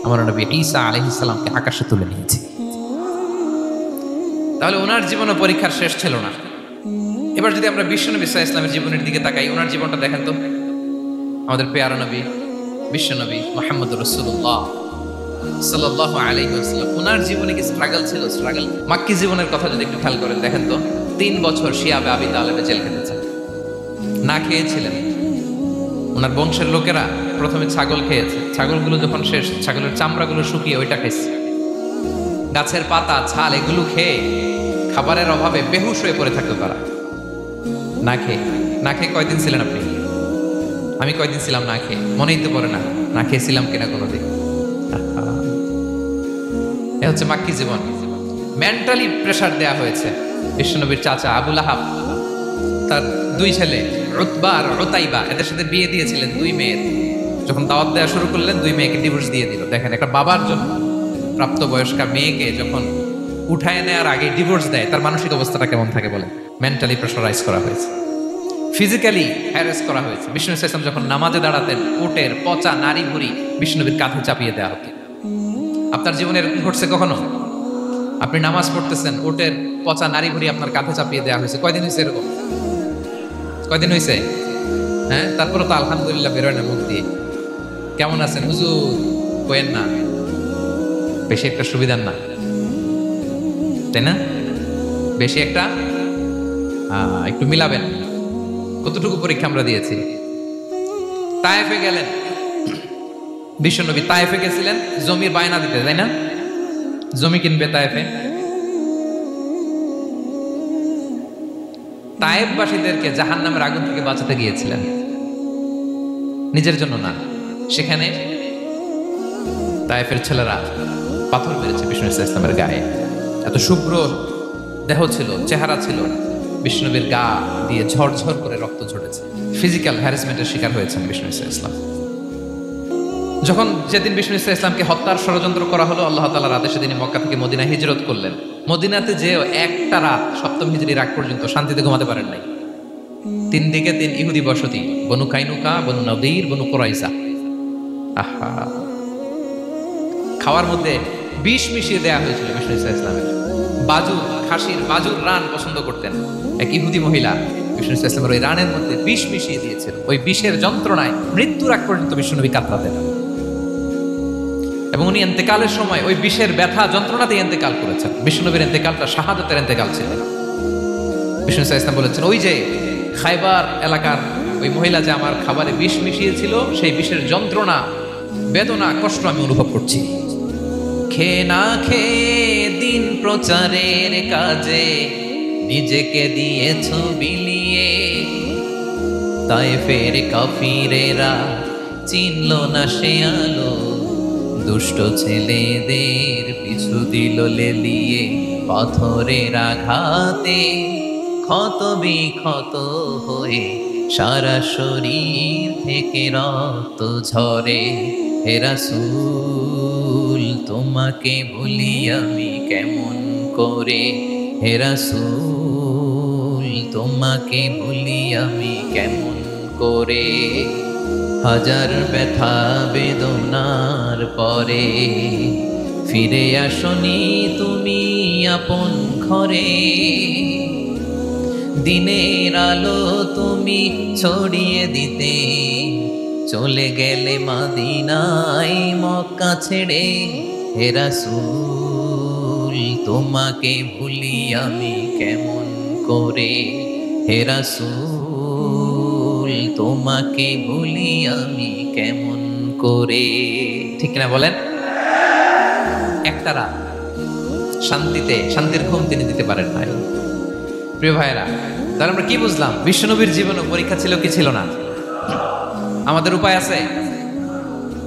আমার নবী ঈসা আলাইহিস সালামকে আকাশে তুলে নিয়েছি। তাহলে ওনার জীবনে পরীক্ষার শেষ ছিল না। এবার যদি আমরা বিশ্বনবী সাল্লাল্লাহু আলাইহি ওয়াসাল্লামের জীবনের দিকে তাকাই, ওনার জীবনটা দেখেন তো। আমাদের পেয়ারা নবী বিশ্বনবী মুহাম্মদুর রাসূলুল্লাহ সাল্লাল্লাহু আলাইহি ওয়াসাল্লাম, ওনার জীবনে কি স্ট্রাগল ছিল? স্ট্রাগল। মাক্কি জীবনের কথা যদি একটু খেয়াল করেন দেখেন তো, 3 বছর শিয়াবে আবি তালেবে জেল খেটেছেন, না খেয়েছিলেন। ওনার বংশের লোকেরা প্রথমে ছাগল খেয়েছে, ছাগলগুলো যখন শেষ, ছাগলের চামড়াগুলো শুকিয়ে ওইটা খাইছে। গাছের পাতা ছাল এগুলো খেয়ে খাবারের অভাবে বেহুশ হয়ে পড়ে থাকতো তারা, না খেয়ে। না খেয়ে কয়দিন ছিলেন আপনি? আমি কয়দিন ছিলাম না খেয়ে? মনেই তো পড়ে না, না খেয়েছিলাম কিনা কোনোদিন। এ হচ্ছে মাক্কি জীবন। মেন্টালি প্রেসার দেয়া হয়েছে। বিশ্বনবীর চাচা আবুল আহাব তার 2 ছেলে উতবা আর উতাইবা, এদের সাথে বিয়ে দিয়েছিলেন 2 মেয়ের। যখন দাওয়াত দেওয়া শুরু করলেন 2 মেয়েকে ডিভোর্স দিয়ে দিল। দেখেন একটা বাবার জন্য প্রাপ্তবয়স্কা মেয়েকে যখন উঠায় নেওয়ার আগে ডিভোর্স দেয়, তার মানসিক অবস্থাটা কেমন থাকে বলেন? মেন্টালি প্রেশারাইজ করা হয়েছে, ফিজিক্যালি হ্যারাস করা হয়েছে। বিষ্ণু ইসলাম যখন নামাজে দাঁড়াতেন, উটের পচা নারী ভুঁড়ি বিষ্ণুনবীর কাঁধে চাপিয়ে দেওয়া হতো। আপনার জীবনে এরকম ঘটছে কখনো? আপনি নামাজ পড়তেছেন, উটের পচা নারী ভুঁড়ি আপনার কাঁধে চাপিয়ে দেওয়া হয়েছে। কয়দিন হয়েছে এরকম? কয়দিন হয়েছে? হ্যাঁ, তারপরে তো আলহামদুলিল্লাহ বেরোয় না মুখ দিয়ে। কেমন আছেন হুজুর? কোয়েন না, বেশি একটা সুবিধার না, তাই না? বেশি একটা একটু মিলাবেন। কতটুকু পরীক্ষা আমরা দিয়েছি। তায়েফে গেলেন বিশ্বনবী, তায়েফে গেছিলেন জমির বায়না দিতে, তাই না? জমি কিনবে তায়েফে। তায়েফবাসীদেরকে জাহান্নামের আগুন থেকে বাঁচাতে গিয়েছিলেন, নিজের জন্য না। সেখানে তায়েফের ছেলেরা পাথর মেরেছে বিষ্ণু ইসলামের গায়ে। এত শুভ্র দেহ ছিল, চেহারা ছিল, বিষ্ণুনবীর গা দিয়ে ঝরঝর করে রক্ত ঝরেছে। ফিজিক্যাল হ্যারাসমেন্টের শিকার হয়েছেন বিষ্ণু ইসলাম। যখন যেদিন বিষ্ণু ইসলামকে হত্যার ষড়যন্ত্র করা হলো, আল্লাহ তাআলার আদেশে তিনি মক্কা থেকে মদিনায় হিজরত করলেন। মদিনাতে যে একটা রাত, 7ম হিজরির আগ পর্যন্ত শান্তিতে ঘুমাতে পারেন নাই। 3 দিকে 3 ইহুদি বসতি, বনু কাইনুকা, বনু নদীর, বনু কুরাইজা। আহা, খাওয়ার মধ্যে বিষ মিশিয়ে দেয়া হয়েছিল বিষ্ণু ইসলামের। বাজুর, খাসির বাজুর রান পছন্দ করতেন এক ইহুদি মহিলা, বিষ্ণু ইসলামের ওই রানের মধ্যে বিষ মিশিয়ে দিয়েছিল। ওই বিষের যন্ত্রণায় মৃত্যুর আগ পর্যন্ত বিষ্ণুনবী কাতরাতেন, এবং উনি ইন্তেকালের সময় ওই বিষের ব্যথা যন্ত্রণাতেই ইন্তেকাল করেছেন। বিষ্ণুনবীর ইন্তেকালটা শাহাদাতের ইন্তেকাল ছিল। বিষ্ণু ইসলাম বলেছেন, ওই যে খায়বার এলাকার ওই মহিলা যে আমার খাবারে বিষ মিশিয়েছিল, সেই বিষের যন্ত্রণা, বেদনা, কষ্ট আমি অনুভব করছি। খেয়ে না খেয়ে দিন প্রচারের কাজে নিজেকে দিয়েছ বিলিয়ে, তায়েফের কাফিরেরা চিনল না সে আলো, দুষ্ট ছেলেদের পিছু দিল লেলিয়ে, পাথরের আঘাতে ক্ষত বিক্ষত হয়ে সারা শরীর থেকে রক্ত ঝরে। হে রাসূল তোমাকে ভুলি আমি কেমন করে, হে রাসূল তোমাকে ভুলি আমি কেমন করে। হাজার ব্যথা বেদনার পরে ফিরে আসনি তুমি আপন ঘরে, দিনের আলো তুমি ছড়িয়ে দিতে চলে গেলে মদিনায় মক্কা ছেড়ে। হে রাসূল তোমাকে ভুলি আমি কেমন করে, হে রাসূল তোমাকে ভুলি আমি কেমন করে। ঠিক না বলেন? একটা রাত শান্তির ঘুম তিনি দিতে পারেন নাই। প্রিয় ভাইরা, তাহলে আমরা কি বুঝলাম? বিশ্বনবীর জীবনে পরীক্ষা ছিল কি ছিল না? আমাদের উপায় আছে?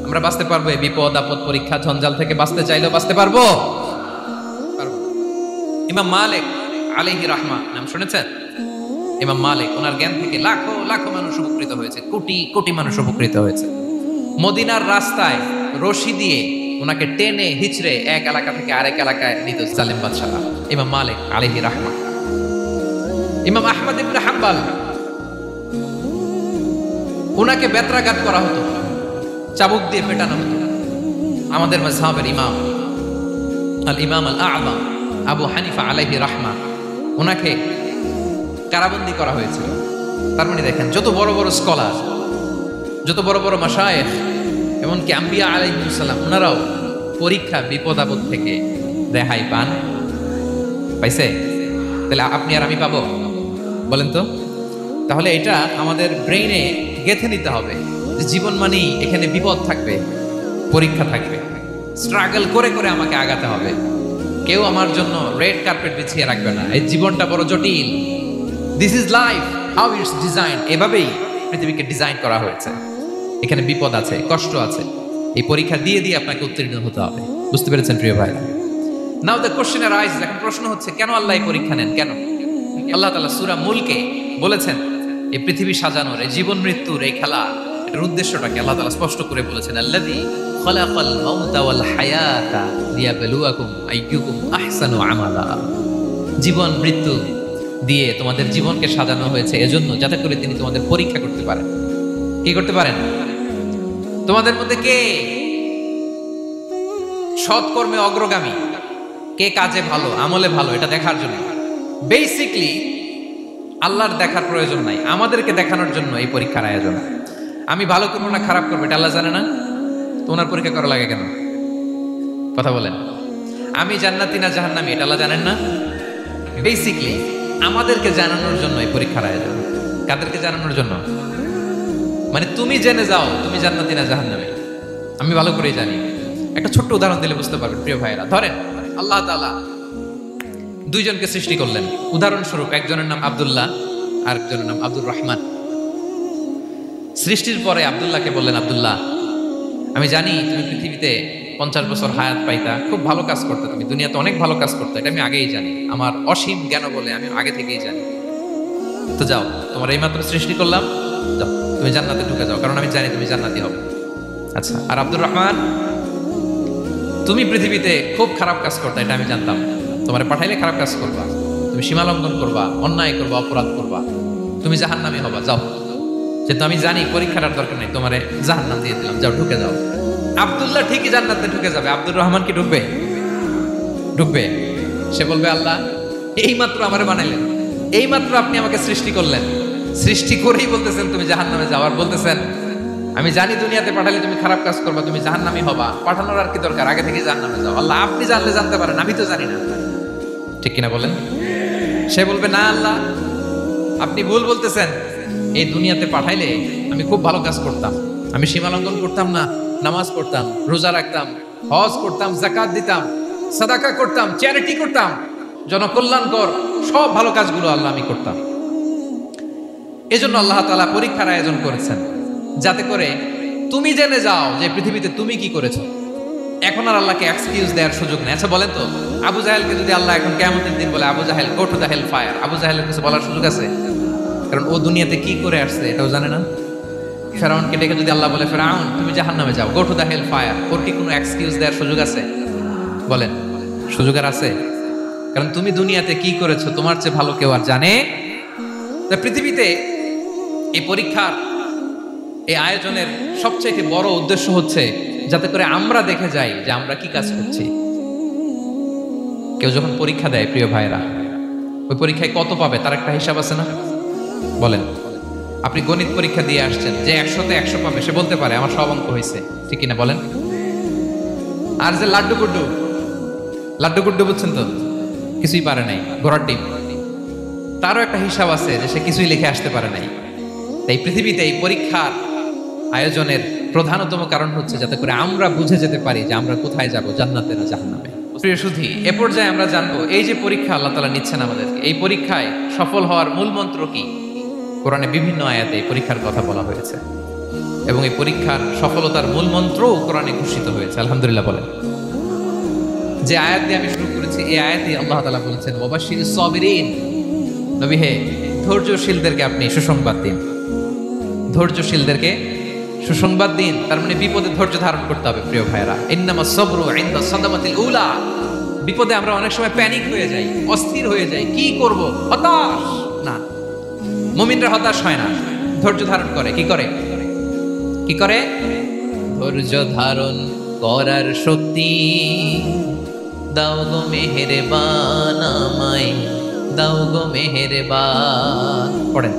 আমরা বাঁচতে পারবো এই বিপদ আপদ পরীক্ষা ঝঞ্ঝাল থেকে? বাঁচতে চাইলেও বাঁচতে পারবো? ইমাম মালিক আলাইহি রাহমা নাম শুনেছেন? ইমাম মালিক, ওনার জ্ঞান থেকে লাখো লাখো মানুষ উপকৃত হয়েছে, কোটি কোটি মানুষ উপকৃত হয়েছে। মদিনার রাস্তায় রশি দিয়ে ওনাকে টেনে হিচড়ে এক এলাকা থেকে আরেক এলাকায় নিত জালেম বাদশারা। ইমাম মালিক আলাইহি রাহমা। ইমাম আহমদ ইবনে হাম্বল, ওনাকে বেত্রাঘাত করা হতো, চাবুক দিয়ে পেটানো হতো। আমাদের মাযহাবের ইমাম আল ইমাম আল আ'যাম আবু হানিফা আলাইহি রাহমা, ওনাকে কারাবন্দী করা হয়েছিল। তার মানে দেখেন, যত বড় বড় স্কলার, যত বড় বড় মাশায়েখ, এমনকি আম্বিয়া আলাইহিস সালাম, ওনারাও পরীক্ষা বিপদ আপদ থেকে রেহাই পান। পাইছে? তাহলে আপনি আর আমি পাবো? বলেন তো। তাহলে এটা আমাদের ব্রেইনে গেঁথে নিতে হবে যে জীবন মানেই এখানে বিপদ থাকবে, পরীক্ষা থাকবে, স্ট্রাগল করে করে আমাকে আগাতে হবে। কেউ আমার জন্য রেড কার্পেট বিছিয়ে রাখবে না। এই জীবনটা বড় জটিল। This is life, how it's design. এভাবেই পৃথিবীকে ডিজাইন করা হয়েছে। এখানে বিপদ আছে, কষ্ট আছে। এই পরীক্ষা দিয়ে দিয়ে আপনাকে উত্তীর্ণ হতে হবে। বুঝতে পেরেছেন প্রিয় ভাইরা? নাও দ্য কোশ্চেন অ্যারাইজেস, এখন প্রশ্ন হচ্ছে কেন আল্লাহ এই পরীক্ষা নেন? কেন? আল্লাহ তাআলা সূরা মুলকে বলেছেন এই পৃথিবী সাজানোর, এই জীবন মৃত্যুর এই খেলা, এর উদ্দেশ্যটাকে আল্লাহ তাআলা স্পষ্ট করে বলেছেন। আল্লাযী খালাকাল মাউতা ওয়াল হায়াতা লিয়াবলুয়াকুম আইয়ুকুম আহসানু আমালা। জীবন মৃত্যু দিয়ে তোমাদের জীবনকে সাজানো হয়েছে এজন্য, যাতে করে তিনি তোমাদের পরীক্ষা করতে পারেন। কি করতে পারেন? তোমাদের মধ্যে কে সৎকর্মে অগ্রগামী, কে কাজে ভালো, আমলে ভালো, এটা দেখার জন্য। বেসিকলি আল্লাহর দেখার প্রয়োজন নাই, আমাদেরকে দেখানোর জন্য এই পরীক্ষার আয়োজন। আমি ভালো করবো না খারাপ করবো এটা আল্লাহ জানে না? তো ওনার পরীক্ষা করা লাগে কেন? কথা বলেন। আমি জান্নাতি না জাহান্নামী এটা আল্লাহ জানেন না? বেসিকলি আমাদেরকে জানানোর জন্য এই পরীক্ষার আয়োজন। কাদেরকে জানানোর জন্য? মানে তুমি জেনে যাও তুমি জান্নাতি না জাহান্নামী। আমি ভালো করেই জানি। একটা ছোট্ট উদাহরণ দিলে বুঝতে পারবেন প্রিয় ভাইয়েরা। ধরেন আল্লাহ তাআলা দুইজনকে সৃষ্টি করলেন। উদাহরণস্বরূপ একজনের নাম আব্দুল্লাহ আর একজনের নাম আব্দুর রহমান। সৃষ্টির পরে আব্দুল্লাহকে বললেন, আব্দুল্লাহ আমি জানি তুমি পৃথিবীতে 50 বছর হায়াত পাইতা, খুব ভালো কাজ করতে, তুমি দুনিয়াতে অনেক ভালো কাজ করতে, এটা আমি আগেই জানি, আমার অসীম জ্ঞান বলে আমি আগে থেকেই জানি। তো যাও, তোমার এইমাত্র সৃষ্টি করলাম, যাও তুমি জান্নাতে ঢুকে যাও, কারণ আমি জানি তুমি জান্নাতি হবে। আচ্ছা, আর আব্দুর রহমান তুমি পৃথিবীতে খুব খারাপ কাজ করতে, এটা আমি জানতাম, তোমার পাঠাইলে খারাপ কাজ করবা, তুমি সীমা লঙ্ঘন করবা, অন্যায় করবা, অপরাধ করবা, তুমি জাহান্নামী হবা, যাও। যেহেতু আমি জানি পরীক্ষাটার দরকার নেই, তোমারে জাহান্নাম দিয়ে দিলাম, যাও ঢুকে যাও। আব্দুল্লাহ ঠিকই জান্নাতে ঢুকে যাবে, আব্দুর রহমান কি ঢুকবে? ঢুকবে। সে বলবে, আল্লাহ এইমাত্র আমারে বানাইলেন, এইমাত্র আপনি আমাকে সৃষ্টি করলেন, সৃষ্টি করেই বলতেছেন তুমি জাহান্নামে যাও, আর বলতেছেন আমি জানি দুনিয়াতে পাঠালে তুমি খারাপ কাজ করবা, তুমি জাহান্নামী হবা, পাঠানোর আর কি দরকার, আগে থেকে জাহান্নামে যাও। আল্লাহ আপনি জানলে জানতে পারেন, আমি তো জানি না। ঠিক কিনা বলেন? সে বলবে, না আল্লাহ আপনি ভুল বলতেছেন, এই দুনিয়াতে পাঠাইলে আমি খুব ভালো কাজ করতাম, আমি সীমা লঙ্ঘন করতাম না, নামাজ পড়তাম, রোজা রাখতাম, হজ করতাম, যাকাত দিতাম, সাদাকা করতাম, চ্যারিটি করতাম, জনকল্যাণকর সব ভালো কাজগুলো আল্লাহ আমি করতাম। এজন্য আল্লাহ তাআলা পরীক্ষার আয়োজন করেছেন, যাতে করে তুমি জেনে যাও যে পৃথিবীতে তুমি কি করেছো। এখন আর আল্লাহকে এক্সকিউজ দেওয়ার সুযোগ নেই। আচ্ছা বলেন তো, আবু জাহেলকে যদি আল্লাহ এখন কিয়ামতের দিন বলে, Abu Jahl go to the hell fire, Abu জাহেলের কিছু বলার সুযোগ আছে? কারণ ও দুনিয়াতে কি করে আসছে এটাও জানে না। ফেরাউনকে ডেকে যদি আল্লাহ বলে, ফেরাউন তুমি জাহান্নামে যাও, go to the hell fire, ওর কি কোনো এক্সকিউজ দেওয়ার সুযোগ আছে? বলেন, সুযোগ আর আছে? কারণ তুমি দুনিয়াতে কি করেছো তোমার চেয়ে ভালো কেউ আর জানে। পৃথিবীতে এই পরীক্ষার এই আয়োজনের সবচেয়ে বড় উদ্দেশ্য হচ্ছে যাতে করে আমরা দেখে যাই যে আমরা কি কাজ করছি। কেউ যখন পরীক্ষা দেয় প্রিয় ভাইরা, ওই পরীক্ষায় কত পাবে তার একটা হিসাব আছে না? বলেন, আপনি গণিত পরীক্ষা দিয়ে আসছেন, যে 100-তে 100 পাবে সে বলতে পারে আমার সব অঙ্ক হয়েছে, ঠিক কিনা বলেন? আর যে লাড্ডু গুড্ডু বুঝছেন তো, কিছুই পারে নাই, ঘোড়ার ডিম, তারও একটা হিসাব আছে যে সে কিছুই লিখে আসতে পারে নাই। তাই পৃথিবীতে এই পরীক্ষার আয়োজনের প্রধানতম কারণ হচ্ছে যাতে করে আমরা বুঝে যেতে পারি যে আমরা কোথায় যাব, জান্নাতে না জাহান্নামে। প্রিয় সুধী, এ পর্যায়ে আমরা জানবো এই যে পরীক্ষা আল্লাহ তাআলা নিচ্ছেন আমাদেরকে, এই পরীক্ষায় সফল হওয়ার মূল মন্ত্র কি। কোরআনে বিভিন্ন আয়াতে এই পরীক্ষার কথা বলা হয়েছে এবং এই পরীক্ষার সফলতার মূল মন্ত্রও কোরআনে ঘোষিত হয়েছে। আলহামদুলিল্লাহ বলেন। যে আয়াত দিয়ে আমি শুরু করেছি এই আয়াতে আল্লাহ তাআলা বলেছেন ওয়াবাশশিরিস সাবিরিন, নবী হে ধৈর্যশীলদেরকে আপনি সুসংবাদ দিন। ধৈর্যশীলদেরকে সুসংবাদ দিন, তার মানে বিপদে ধৈর্য ধারণ করতে হবে। প্রিয় ভাইরা, ইন্নামাস সাবরু ইনদা সাদামাতিল উলা। বিপদে আমরা অনেক সময় প্যানিক হয়ে যাই, অস্থির হয়ে যাই, কি করব, হতাশ। না, মুমিনরা হতাশ হয় না, ধৈর্য ধারণ করে। কি করে? কি করে? ধৈর্য ধারণ করার শক্তি দাও গো মেহেরবান আমায়, দাও গো মেহেরবান। পড়েন,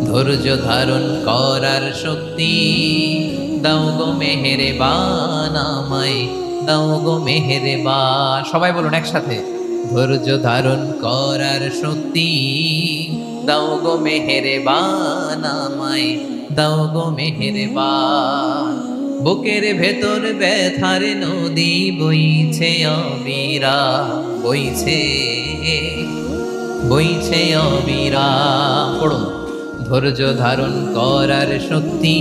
ধৈর্য ধারণ করার শক্তি দাও গো মেহেরবান আমায়, দাও গো মেহেরবান। সবাই বলুন একসাথে, ধৈর্য ধারণ করার শক্তি দাও গো মেহেরবান আমায়, দাও গো মেহেরবান। বুকের ভেতর ব্যথার নদী বইছে অবিরা, বইছে বইছে অবিরা। পড়ুন, ধৈর্য ধারণ করার শক্তি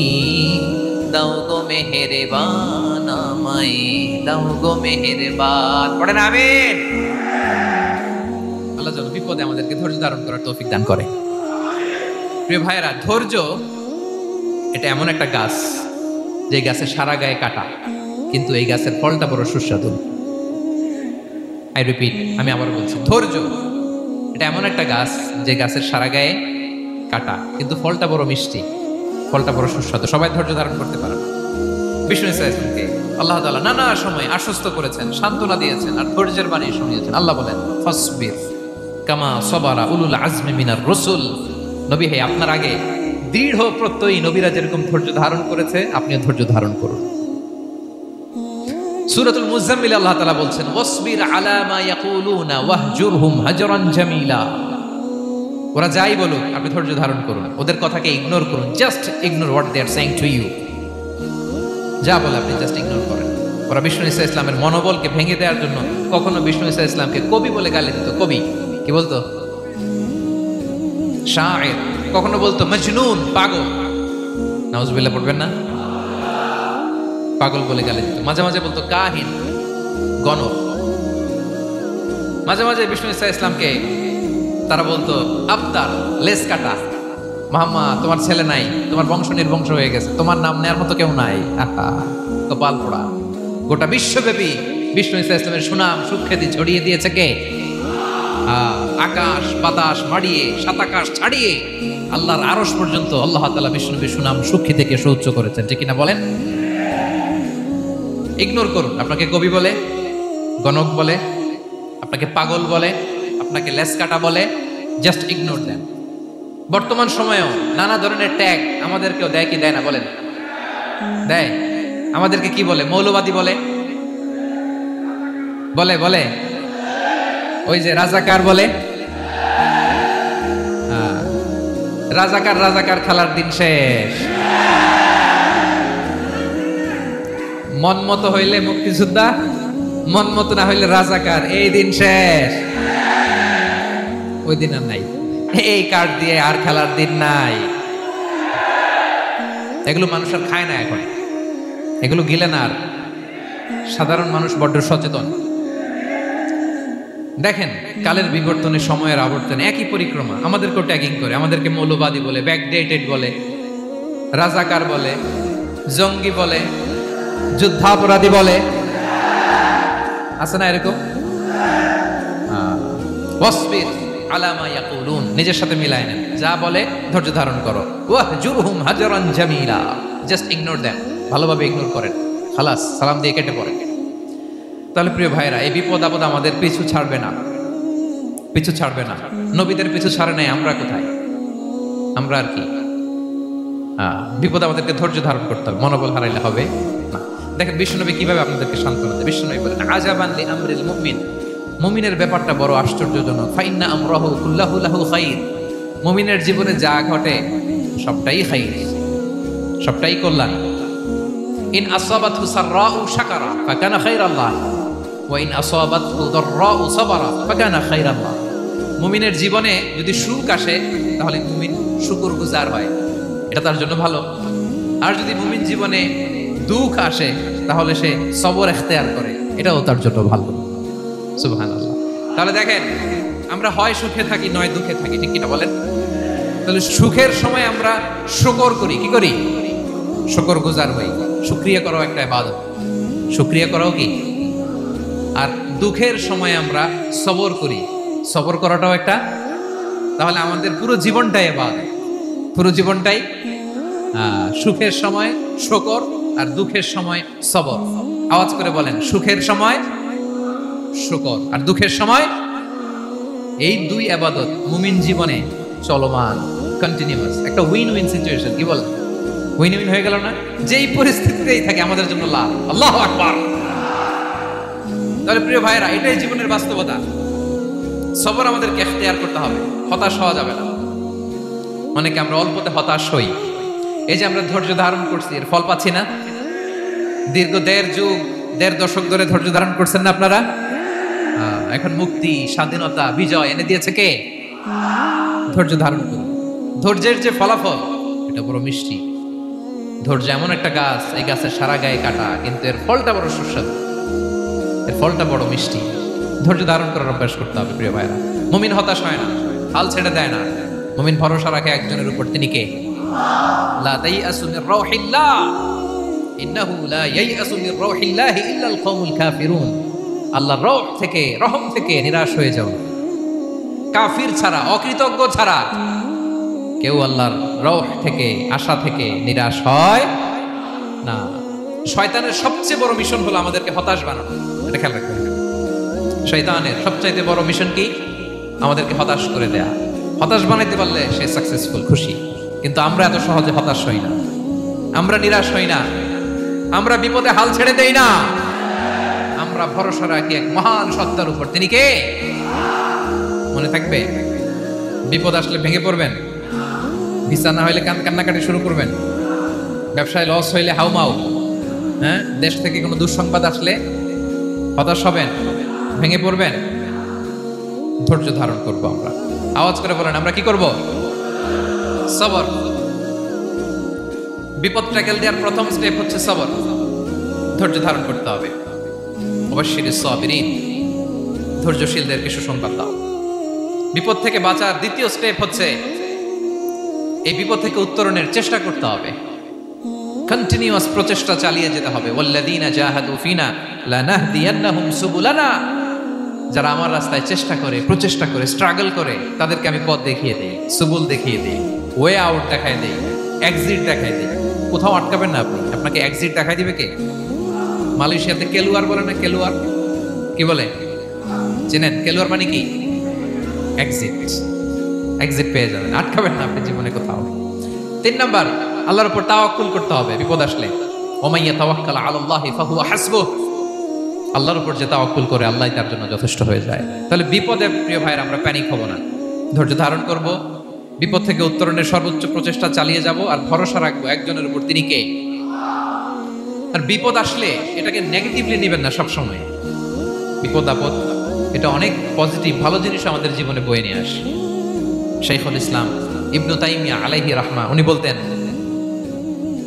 দাও গো মেহেরবান আমায়, দাও গো মেহেরবান। পড়েন আমিন। আল্লাহ যেন বিপদে আমাদেরকে ধৈর্য ধারণ করার তৌফিক দান করে। প্রিয় ভাইয়েরা, ধৈর্য এটা এমন একটা গাছ যে গাছের সারা গায়ে কাটা, কিন্তু এই গাছের ফলটা বড় সুস্বাদু। আই রিপিট, আমি আবার বলছি, ধৈর্য এটা এমন একটা গাছ যে গাছের সারা গায়ে কাটা, কিন্তু ফলটা বড় মিষ্টি, ফলটা বড় সুস্বাদু। সবাই ধৈর্য ধারণ করতে পারে। বিষ্ণু ইসলামকে আল্লাহ তাআলা নানা সময় আশ্বস্ত করেছেন, সান্ত্বনা দিয়েছেন আর ধৈর্যের বাণী শুনিয়েছেন। আল্লাহ বলেন ফাসবির কামা সাবারা উলুল আজমি মিনার রাসূল। নবী হে, আপনার আগে দৃঢ় প্রত্যয়ী নবীরা যেরকম ধৈর্য ধারণ করেছে, আপনিও ধৈর্য ধারণ করুন। সূরাতুল মুজাম্মিল আল্লাহ তাআলা বলছেন ওয়াসবির আলা মা ইয়াকুলুনা ওয়াহজুরহুম হাজরান জামিলা। ওরা যাই বলুক আপনি ধৈর্য ধারণ করুন, ওদের কথাকে ইগনোর করুন। Just ignore what they are saying to you. যা বলে আপনি জাস্ট ইগনোর করেন। ওরা বিষ্ণু ঈসা ইসলামের মনোবলকে ভেঙে দেওয়ার জন্য কখনো বিষ্ণু ঈসা ইসলামকে কবি বলে গালি দিত। কবি কি বলতো? শায়ের। কখনো বলতো মজনুন, পাগল। নাউজুবিল্লাহ পড়বেন না? পাগল বলে গালি দিত। মাঝে মাঝে বলতো কাহিন, গণক। মাঝে মাঝে বিষ্ণু ঈসা ইসলামকে তারা বলতো আবতার, লেস কাটা। মুহাম্মদ, তোমার ছেলে নাই, তোমার বংশ নির্বংশ হয়ে গেছে, তোমার নাম নেয়ার মতো কেউ নাই। কপাল পোড়া। গোটা বিশ্বব্যাপী বিষ্ণু ঈসা ইসলামের সুনাম সুখ্যাতি ছড়িয়ে দিয়েছে কে? আকাশ বাতাস মাড়িয়ে, সাতাকাশ ছাড়িয়ে আল্লাহর আরশ পর্যন্ত আল্লাহ তাআলা বিষ্ণুনবীর সুনাম সুখ্যাতি থেকে সৌচ্চ করেছেন। ঠিক কিনা বলেন? ইগনোর করুন। আপনাকে কবি বলে, গণক বলে, আপনাকে পাগল বলে, আপনাকে লেসকাটা বলে, জাস্ট ইগনোর দেন। বর্তমান সময়েও নানা ধরনের ট্যাগ আমাদেরকেও দেয় কি দেয় না বলেন? দেয়। আমাদেরকে কি বলে? মৌলবাদী বলে, বলে বলে ওই যে রাজাকার বলে। রাজাকার রাজাকার খেলার দিন শেষ। মন মতো হইলে মুক্তিযোদ্ধা, মন মতো না হইলে রাজাকার, এই দিন শেষ। ওই দিন আর নাই। এই কার্ড দিয়ে আর খেলার দিন নাই। এগুলো মানুষ আর খায় না এখন, এগুলো গিলে না আর। সাধারণ মানুষ বড্ড সচেতন। দেখেন, কালের বিবর্তনে, সময়ের আবর্তনে একই পরিক্রমা আমাদেরকেও ট্যাগিং করে। আমাদেরকে মৌলবাদী বলে, ব্যাকডেটেড বলে, রাজাকার বলে, জঙ্গি বলে, যুদ্ধাপরাধী বলে। আছে না এরকম? ওয়াসবির আলা মা ইয়াকুলুন, নিজের সাথে মিলায় নেন। যা বলে ধৈর্য ধারণ করো। ওয়াহজুরহুম হাজরান জামিলা, জাস্ট ইগনোর দেন, ভালোভাবে ইগনোর করেন। খালাস, সালাম দিয়ে কেটে পড়েন। তাহলে প্রিয় ভাইরা, এই বিপদ আপদ আমাদের পিছু ছাড়বে না, পিছু ছাড়বে না। নবীদের পিছু ছাড়ে নাই, আমরা কোথায়? আমরা আর কি? বিপদ আমাদেরকে ধৈর্য ধারণ করতে হবে, মনোবল হারাইলে হবে না। দেখেন বিশ্বনবী কিভাবে আপনাদেরকে সান্ত্বনা দেয়। বিশ্বনবী বলেন আজাবান লি আমরিল মুমিন, মুমিনের ব্যাপারটা বড় আশ্চর্যজনক। ফাইন্না আমরাহু কুল্লাহু লাহু খাইর, মুমিনের জীবনে যা ঘটে সবটাই খাইর, সবটাই কল্যাণ। ইন আসাবাতহু সাররাউ শাকারা ফাকানা খাইরাল্লাহ, ওয়া ইন আসাবাতহু দাররাউ সাবারা ফাকানা খায়রান লাহ। মুমিনের জীবনে যদি সুখ আসে তাহলে মুমিন শুকরগুজার হয়, এটা তার জন্য ভালো। আর যদি মুমিন জীবনে দুঃখ আসে তাহলে সে সবর ইখতিয়ার করে, এটাও তার জন্য ভালো। সুবহানাল্লাহ। তাহলে দেখেন, আমরা হয় সুখে থাকি নয় দুঃখে থাকি, ঠিক কিনা বলেন? তাহলে সুখের সময় আমরা শুকর করি, কি করি? শুকরগুজার হই। শুকরিয়া করাও একটা ইবাদত, শুকরিয়া করাও কি? আর দুঃখের সময় আমরা সবর করি, সবর করাটাও একটা। তাহলে আমাদের পুরো জীবনটাই ইবাদত, পুরো জীবনটাই সুখের সময় শুকর আর দুঃখের সময় সবর। আওয়াজ করে বলেন, সুখের সময় শুকর আর দুঃখের সময়। এই দুই ইবাদত মুমিন জীবনে চলমান, কন্টিনিউয়াস, একটা উইন উইন সিচুয়েশন। কি বলেন? উইন উইন হয়ে গেল না? যেই পরিস্থিতিতেই থাকে আমাদের জন্য লাভ। আল্লাহু আকবার। তাহলে প্রিয় ভাইরা, এটাই জীবনের বাস্তবতা। সবর আমাদেরকে ইখতিয়ার করতে হবে, হতাশ হওয়া যাবে না। অনেকে আমরা অল্পতে হতাশ হই। এই যে আমরা ধৈর্য ধারণ করছি, এর ফল পাচ্ছি না। দীর্ঘ দেড় দশক ধরে ধৈর্য ধারণ করছেন না আপনারা? এখন মুক্তি, স্বাধীনতা, বিজয় এনে দিয়েছে কে? ধৈর্য ধারণ করুন। ধৈর্যের যে ফলাফল, এটা বড় মিষ্টি। ধৈর্য এমন একটা গাছ, এই গাছের সারা গায়ে কাটা, কিন্তু এর ফলটা বড় সুস্বাদু, এর ফলটা বড় মিষ্টি। ধৈর্য ধারণ করার অভ্যাস করতে হবে প্রিয় ভাইরা। মুমিন হতাশ হয় না, হাল ছেড়ে দেয় না। মুমিন ভরসা রাখে একজনের উপর, তিনি কে? লা তাইয়াসু মির রাউহিল্লাহ ইন্নাহু লা ইয়াইয়াসু মির রাউহিল্লাহি ইল্লাল কওমুল কাফিরুন। আল্লাহর রহ থেকে, রহম থেকে নিরাশ হয়ে যাও। কাফির ছাড়া, অকৃতজ্ঞ ছাড়া কেউ আল্লাহর রহ থেকে, আশা থেকে নিরাশ হয় না। শয়তানের সবচেয়ে বড় মিশন হলো আমাদেরকে হতাশ বানানো। এটা খেয়াল রাখবেন। শয়তানের সবচাইতে বড় মিশন কি? আমাদেরকে হতাশ করে দেয়া। হতাশ বানাইতে পারলে সে সাকসেসফুল, খুশি। কিন্তু আমরা এত সহজে হতাশ হই না, আমরা নিরাশ হই না, আমরা বিপদে হাল ছেড়ে দেই না। আমরা ভরসা রাখি এক মহান সত্তার উপর, তিনি কে? মনে থাকবে, বিপদ আসলে ভেঙে পড়বেন, ভিসা না হইলে কান্নাকাটি শুরু করবেন, ব্যবসায় লস হইলে হাউমাউ, হ্যাঁ, দেশ থেকে কোনো দুঃসংবাদ আসলে হতাশ হবেন, ভেঙে পড়বেন। ধৈর্য ধারণ করবো আমরা। আওয়াজ করে বলেন, আমরা কি করব? সবর। বিপদ ট্যাকেল দেওয়ার প্রথম স্টেপ হচ্ছে সবর। ধৈর্য ধারণ করতে হবে। অবশ্যই সাবিরিন, ধৈর্যশীলদেরকে সুসংবাদ দাও। বিপদ থেকে বাঁচার দ্বিতীয় স্টেপ হচ্ছে এই বিপদ থেকে উত্তরণের চেষ্টা করতে হবে। কন্টিনিউয়াস প্রচেষ্টা চালিয়ে যেতে হবে। ওয়াল্লাযীনা জাহাদু ফিনা লানাহদিয়ান্নাহুম সুবুলানা। যারা আমার রাস্তায় চেষ্টা করে, প্রচেষ্টা করে, স্ট্রাগল করে, তাদেরকে আমি পথ দেখিয়ে দেই, সুবুল দেখিয়ে দেই, ওয়ে আউট দেখায় দেই, এক্সিট দেখায় দেই। কোথাও আটকাবেন না আপনি, আপনাকে এক্সিট দেখায় দিবে কে? মালয়েশিয়াতে কেলুয়ার বলে না? কেলুয়ার কি বলে চেনেন? কেলুয়ার মানে কি? এক্সিট। এক্সিট পেয়ে যাবেন, আটকাবেন না আপনি জীবনে কোথাও। 3 নাম্বার, আল্লাহর উপর তাওয়াক্কুল করতে হবে বিপদ আসলে। ওমাইয়া তাওয়াক্কাল আলাল্লাহি ফাহুয়া হাসবুহ। আল্লাহর উপর যে তাওয়াক্কুল করে, আল্লাহই তার জন্য যথেষ্ট হয়ে যায়। তাহলে বিপদে প্রিয় ভাইরা আমরা প্যানিক হব না, ধৈর্য ধারণ করব, বিপদ থেকে উত্তরণের সর্বোচ্চ প্রচেষ্টা চালিয়ে যাব, আর ভরসা রাখবো একজনের উপর, তিনি কে? আর বিপদ আসলে এটাকে নেগেটিভলি নেবেন না সবসময়। বিপদ আপদ এটা অনেক পজিটিভ, ভালো জিনিস আমাদের জীবনে বয়ে নিয়ে আসে। শাইখুল ইসলাম ইবনু তাইমিয়া আলাইহি রাহমা, উনি বলতেন,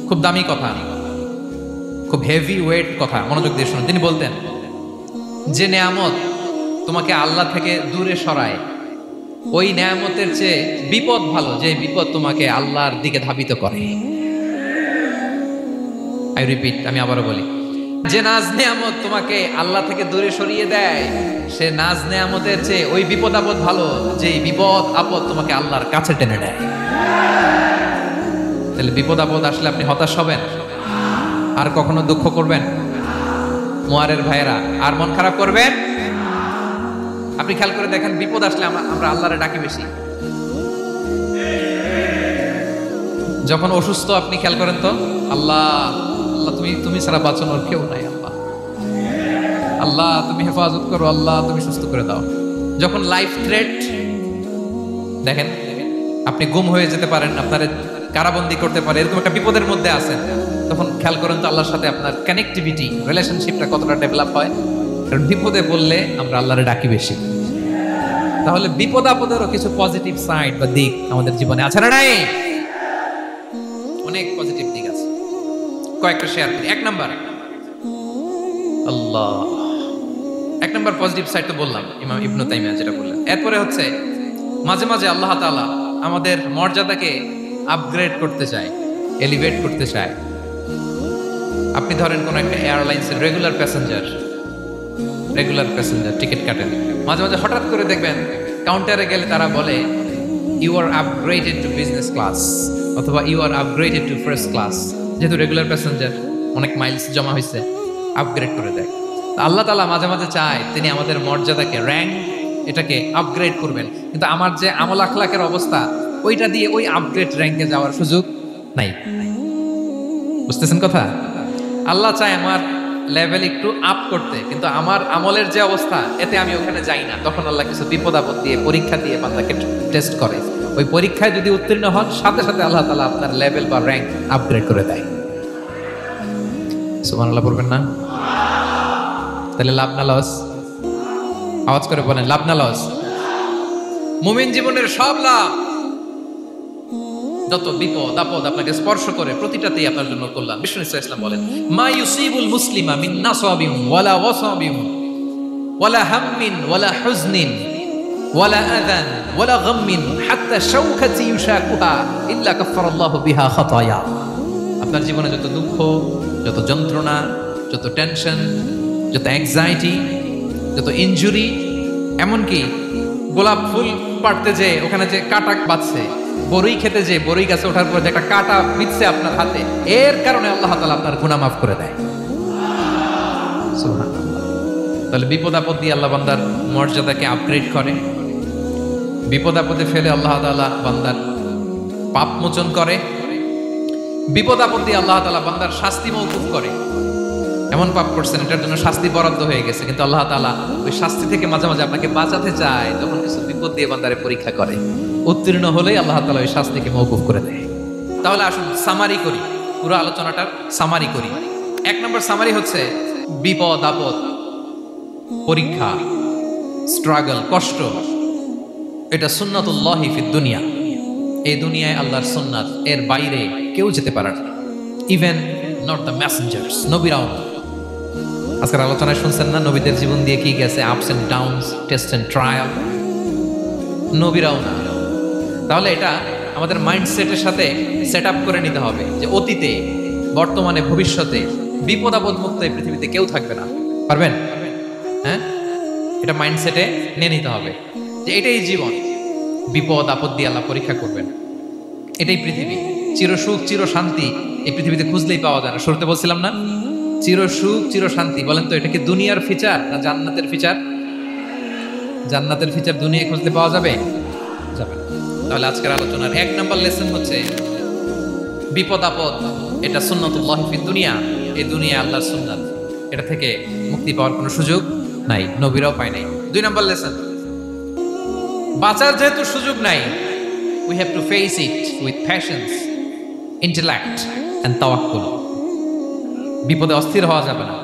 খুব দামি কথা, খুব হেভি ওয়েট কথা, মনোযোগ দিয়ে শুনুন। তিনি বলতেন, যে নেয়ামত তোমাকে আল্লাহ থেকে দূরে সরায়, ওই নেয়ামতের চেয়ে বিপদ ভালো, যে বিপদ তোমাকে আল্লাহর দিকে ধাবিত করে। আই রিপিট, আমি আবারও বলি, যে নাজ নেয়ামত তোমাকে আল্লাহ থেকে দূরে সরিয়ে দেয়, সে নাজ নেয়ামতের চেয়ে ওই বিপদ আপদ ভালো, যে বিপদ আপদ তোমাকে আল্লাহর কাছে টেনে নেয়। তাহলে বিপদ আপদ আসলে আপনি হতাশ হবেন? আর কখনো দুঃখ করবেন? মোয়ারের ভাইয়েরা, আর মন খারাপ করবেন? আপনি খেয়াল করে দেখেন, বিপদ আসলে আমরা আল্লাহরে ডাকি বেশি। যখন অসুস্থ আপনি খেয়াল করেন তো, আল্লাহ আল্লাহ তুমি ছাড়া বাঁচানোর কেউ নাই, আল্লাহ আল্লাহ তুমি হেফাজত করো, আল্লাহ তুমি সুস্থ করে দাও। যখন লাইফ থ্রেট, দেখেন আপনি গুম হয়ে যেতে পারেন, আপনার কারাবন্দি করতে পারে, এরকম একটা বিপদের মধ্যে আছেন, তখন খেয়াল করেন তো আল্লাহর সাথে আপনার কানেক্টিভিটি, রিলেশনশিপটা কতটা ডেভেলপ হয়। কারণ বিপদে পড়লে আমরা আল্লাহরে ডাকি বেশি। তাহলে বিপদ আপদেরও কিছু পজিটিভ সাইড বা দিক আমাদের জীবনে আছে না নাই? অনেক পজিটিভ দিক আছে, কয়েকটা শেয়ার করি। এক নাম্বার আল্লাহ, এক নাম্বার পজিটিভ সাইড তো বললাম, ইমাম ইবনু তাইমিয়া যেটা বললেন। এরপরে হচ্ছে মাঝে মাঝে আল্লাহ তাআলা আমাদের মর্যাদাকে আপগ্রেড করতে চায়, এলিভেট করতে চায়। আপনি ধরেন কোন একটা এয়ারলাইন্সের রেগুলার প্যাসেঞ্জার টিকিট কাটেন, মাঝে মাঝে হঠাৎ করে দেখবেন কাউন্টারে গেলে তারা বলে you are upgraded to business class অথবা you are upgraded to first class. যেহেতু রেগুলার প্যাসেঞ্জার, অনেক মাইলস জমা হয়েছে, আপগ্রেড করে দেয়। আল্লাহ তাআলা মাঝে মাঝে চায় তিনি আমাদের মর্যাদাকে, র্যাঙ্ক, এটাকে আপগ্রেড করবেন, কিন্তু আমার যে আমল আখলাকের অবস্থা, ওইটা দিয়ে ওই আপগ্রেড র্যাঙ্কে যাওয়ার সুযোগ নাই। বুঝতেছেন কথা? আল্লাহ চায় আমার লেভেল একটু আপ করতে, কিন্তু আমার আমলের যে অবস্থা, এতে আমি ওখানে যাই না। তখন আল্লাহ কিছু বিপদ আপদ দিয়ে, পরীক্ষা দিয়ে বান্দাকে টেস্ট করে। ওই পরীক্ষায় যদি উত্তীর্ণ হন, সাথে সাথে আল্লাহ তাআলা আপনার লেভেল বা র্যাঙ্ক আপগ্রেড করে দেয়। সুবহানাল্লাহ পড়বেন না? তাহলে লাভ না লস? আওয়াজ করে বলেন, লাভ না লস? মুমিন জীবনের সব লাভ। যত বিপদ আপদ আপনাকে স্পর্শ করে, প্রতিটাতেই আপনার জন্য কল্যাণ। বিষ্ণু ইসলাম বলেন, মা ইউসিবুল মুসলিমা মিন নাসাবিন ওয়ালা ওয়াসাবিন ওয়ালা হাম্মিন ওয়ালা হুজনিন ওয়ালা আযান ওয়ালা গাম্মিন হাত্তা শাওকাতি ইউশাকুহা ইল্লা কাফফারাল্লাহু বিহা খাতায়া। আপনার জীবনে যত দুঃখ, যত যন্ত্রণা, যত টেনশন, যত অ্যাংজাইটি, যত ইনজুরি, এমনকি গোলাপ ফুল পাড়তে যে ওখানে যে কাটা বাঁধছে, বড়ই খেতে যে বড়ই গাছে ওঠার পর যে একটা কাটা বিঁধছে আপনার হাতে, এর কারণে আল্লাহ তাআলা আপনার গুনাহ মাফ করে দেয়। সুবহানাল্লাহ। তাহলে বিপদ আপদ দিয়ে আল্লাহ বান্দার মর্যাদাকে আপগ্রেড করে। বিপদ আপদে ফেলে আল্লাহ তাআলা বান্দার পাপ মোচন করে। বিপদ আপদ দিয়ে আল্লাহ তাআলা বান্দার শাস্তি মওকুফ করে। এমন পাপ করছেন, এটার জন্য শাস্তি বরাদ্দ হয়ে গেছে, কিন্তু আল্লাহ তাআলা ওই শাস্তি থেকে মাঝে মাঝে আপনাকে বাঁচাতে চায়, তখন কিছু বিপদ দিয়ে বান্দারে পরীক্ষা করে। উত্তীর্ণ হলেই আল্লাহ তাআলা ওই শাস্তিকে মওকুফ করে দেয়। তাহলে আসুন সামারি করি, পুরো আলোচনাটার সামারি করি। এক নম্বর সামারি হচ্ছে বিপদ আপদ, পরীক্ষা, স্ট্রাগল, কষ্ট, এটা সুন্নাতুল্লাহি ফিদ দুনিয়া। এই দুনিয়ায় আল্লাহর সুন্নাত, এর বাইরে কেউ যেতে পারে না, ইভেন নট দ্য মেসেঞ্জার্স, নবীরাও না। আজকের আলোচনায় শুনছেন না নবীদের জীবন দিয়ে কি গেছে, ups and downs, test and trial, নবীরাও না। তাহলে এটা আমাদের মাইন্ডসেটের সাথে সেট আপ করে নিতে হবে যে অতীতে, বর্তমানে, ভবিষ্যতে বিপদ আপদ মুক্ত এই পৃথিবীতে কেউ থাকবে না। পারবেন? হ্যাঁ, এটা মাইন্ডসেটে নিয়ে নিতে হবে যে এটাই জীবন, বিপদ আপদ দিয়ে আল্লাহ পরীক্ষা করবেন। এটাই পৃথিবী, চির সুখ চির শান্তি এই পৃথিবীতে খুঁজলেই পাওয়া যায় না। শুরুতে বলছিলাম না, চির সুখ চির শান্তি। বলেন তো এটা কি দুনিয়ার ফিচার না জান্নাতের ফিচার? জান্নাতের ফিচার দুনিয়ায় খুঁজলে পাওয়া যাবে? যাবে না। তাহলে আজকের আলোচনার এক নাম্বার লেসন হচ্ছে বিপদ আপদ এটা সুন্নাতুল্লাহি ফিদ দুনিয়া। এই দুনিয়া আল্লাহর সুন্নাত, এটা থেকে মুক্তি পাওয়ার কোনো সুযোগ নাই, নবীরাও পায় নাই। দুই নাম্বার লেসন, বাঁচার যেহেতু সুযোগ নাই, we have to face it with patience, intellect and tawakkul. বিপদে অস্থির হওয়া যাবে না,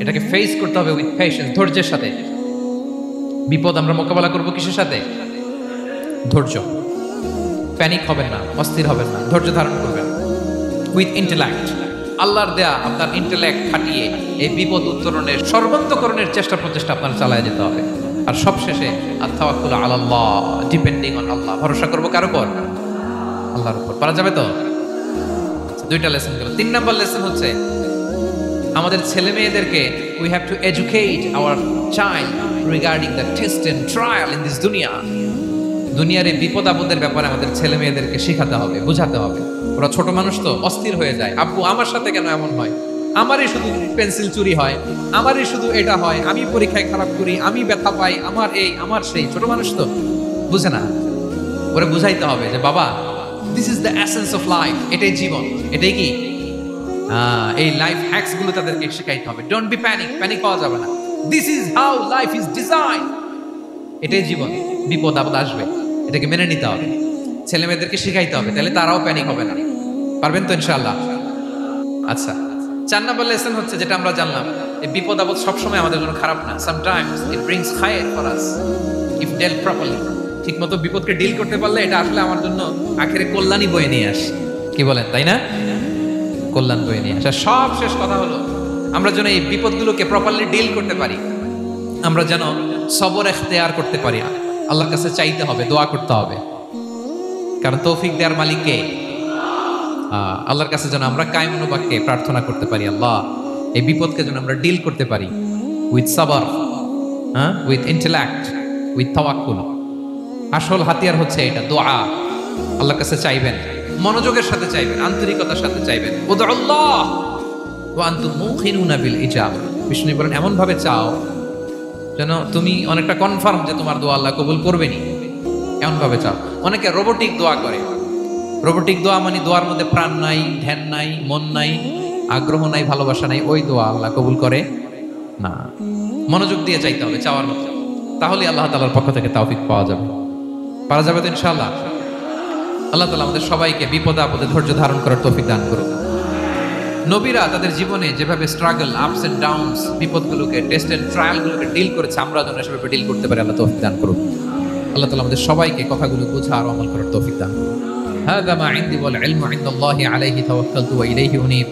এটাকে ফেস করতে হবে উইথ পেশেন্স, ধৈর্যের সাথে। বিপদ আমরা মোকাবেলা করব কিসের সাথে? ধৈর্য। প্যানিক হবেন না, অস্থির হবেন না, ধৈর্য ধারণ করবেন উইথ ইন্টেলেক্ট। আল্লাহর দেয়া আপনার ইন্টেলেক্ট খাটিয়ে এই বিপদ উত্তরণের সর্বান্তকরণের চেষ্টা প্রচেষ্টা আপনার চালায় যেতে হবে। আর সবশেষে আত-তাওয়াক্কুল আলাল্লাহ, ডিপেন্ডিং অন আল্লাহ, ভরসা করবো কার উপর? আল্লাহর উপর। পারা যাবে তো? দুইটা লেসন গেল। তিন নাম্বার লেসন হচ্ছে আমাদের ছেলে মেয়েদেরকে we have to educate our child regarding the test and trial in this দুনিয়া। দুনিয়ার এই বিপদ আপদের ব্যাপারে আমাদের ছেলে মেয়েদেরকে শেখাতে হবে, বুঝাতে হবে। ওরা ছোট মানুষ তো, অস্থির হয়ে যায়। আব্বু আমার সাথে কেন এমন হয়? আমারই শুধু পেন্সিল চুরি হয়, আমারই শুধু এটা হয়, আমি পরীক্ষায় খারাপ করি, আমি ব্যথা পাই, আমার এই আমার সেই। ছোট মানুষ তো বুঝে না। ওরা বুঝাইতে হবে যে বাবা, this is the essence of life, এটাই জীবন, এটাই কি এই লাইফ হ্যাকস গুলো তাদেরকে শেখাইতে হবে। ডোন্ট বি প্যানিক পাওয়া যাবে না। This is how life is design, এটাই জীবন। বিপদ আপদ আসবে, এটাকে মেনে নিতে হবে, ছেলে মেয়েদেরকে শেখাইতে হবে, তাহলে তারাও প্যানিক হবে না। পারবেন তো ইনশাআল্লাহ? আচ্ছা, 4 নম্বর লেসন হচ্ছে যেটা আমরা জানলাম, এই বিপদ আপদ সবসময় আমাদের জন্য খারাপ না। সামটাইমস ইট ব্রিংস খায়ের for us if dealt properly. ঠিক মতো বিপদকে ডিল করতে পারলে এটা আসলে আমার জন্য আখেরে কল্যাণই বয়ে নিয়ে আসে। কি বলেন, তাই না? কল্যাণ বয়ে নিয়ে আসে। সব শেষ কথা হলো, আমরা যেন এই বিপদগুলোকে প্রপারলি ডিল করতে পারি, আমরা যেন সবর এখতিয়ার করতে পারি। আল্লাহর কাছে চাইতে হবে, দোয়া করতে হবে, কারণ তৌফিক দেওয়ার মালিক কে? আল্লাহর কাছে যেন আমরা কায়মনোবাক্যে প্রার্থনা করতে পারি, আল্লাহ এই বিপদকে যেন আমরা ডিল করতে পারি উইথ সাবর, উইথ ইন্টেলেক্ট, উইথ তাওয়াক্কুল। আসল হাতিয়ার হচ্ছে এটা, দোয়া। আল্লাহর কাছে চাইবেন, মনোযোগের সাথে চাইবেন, আন্তরিকতার সাথে চাইবেন। উদউল্লাহ ওয়া আনতুম মুকিনুনা বিল ইজাবা। বিষ্ণু বলেন এমন ভাবে চাও যেন তুমি অনেকটা কনফার্ম যে তোমার দোয়া আল্লাহ কবুল করবেনি, এমন ভাবে চাও। অনেকে রোবোটিক দোয়া করে। রোবোটিক দোয়া মানে দোয়ার মধ্যে প্রাণ নাই, ধ্যান নাই, মন নাই, আগ্রহ নাই, ভালোবাসা নাই। ওই দোয়া আল্লাহ কবুল করে না। মনোযোগ দিয়ে চাইতে হবে চাওয়ার মতো, তাহলে আল্লাহ তাআলার পক্ষ থেকে তৌফিক পাওয়া যাবে। পারা যাবে তো ইনশাআল্লাহ। আল্লাহ তাআলা আমাদের সবাইকে বিপদে আপদে ধৈর্য ধারণ করার তৌফিক দান করুন। নবীরা তাদের জীবনে যেভাবে স্ট্রাগল, আপস এন্ড ডাউনস, বিপদগুলোকে, টেস্ট এন্ড ট্রায়ালগুলোকে ডিল করেছে, আমরা যেন সেভাবে ডিল করতে পারি। আল্লাহ তৌফিক দান করুন। আল্লাহ তাআলা আমাদের সবাইকে কথাগুলো বোঝা আর আমল করার তৌফিক দান করুন। হাযা মা ইনদি ওয়াল ইলমু ইনদাল্লাহি আলাইহি তাওয়াক্কালতু ওয়া ইলাইহি উনীব।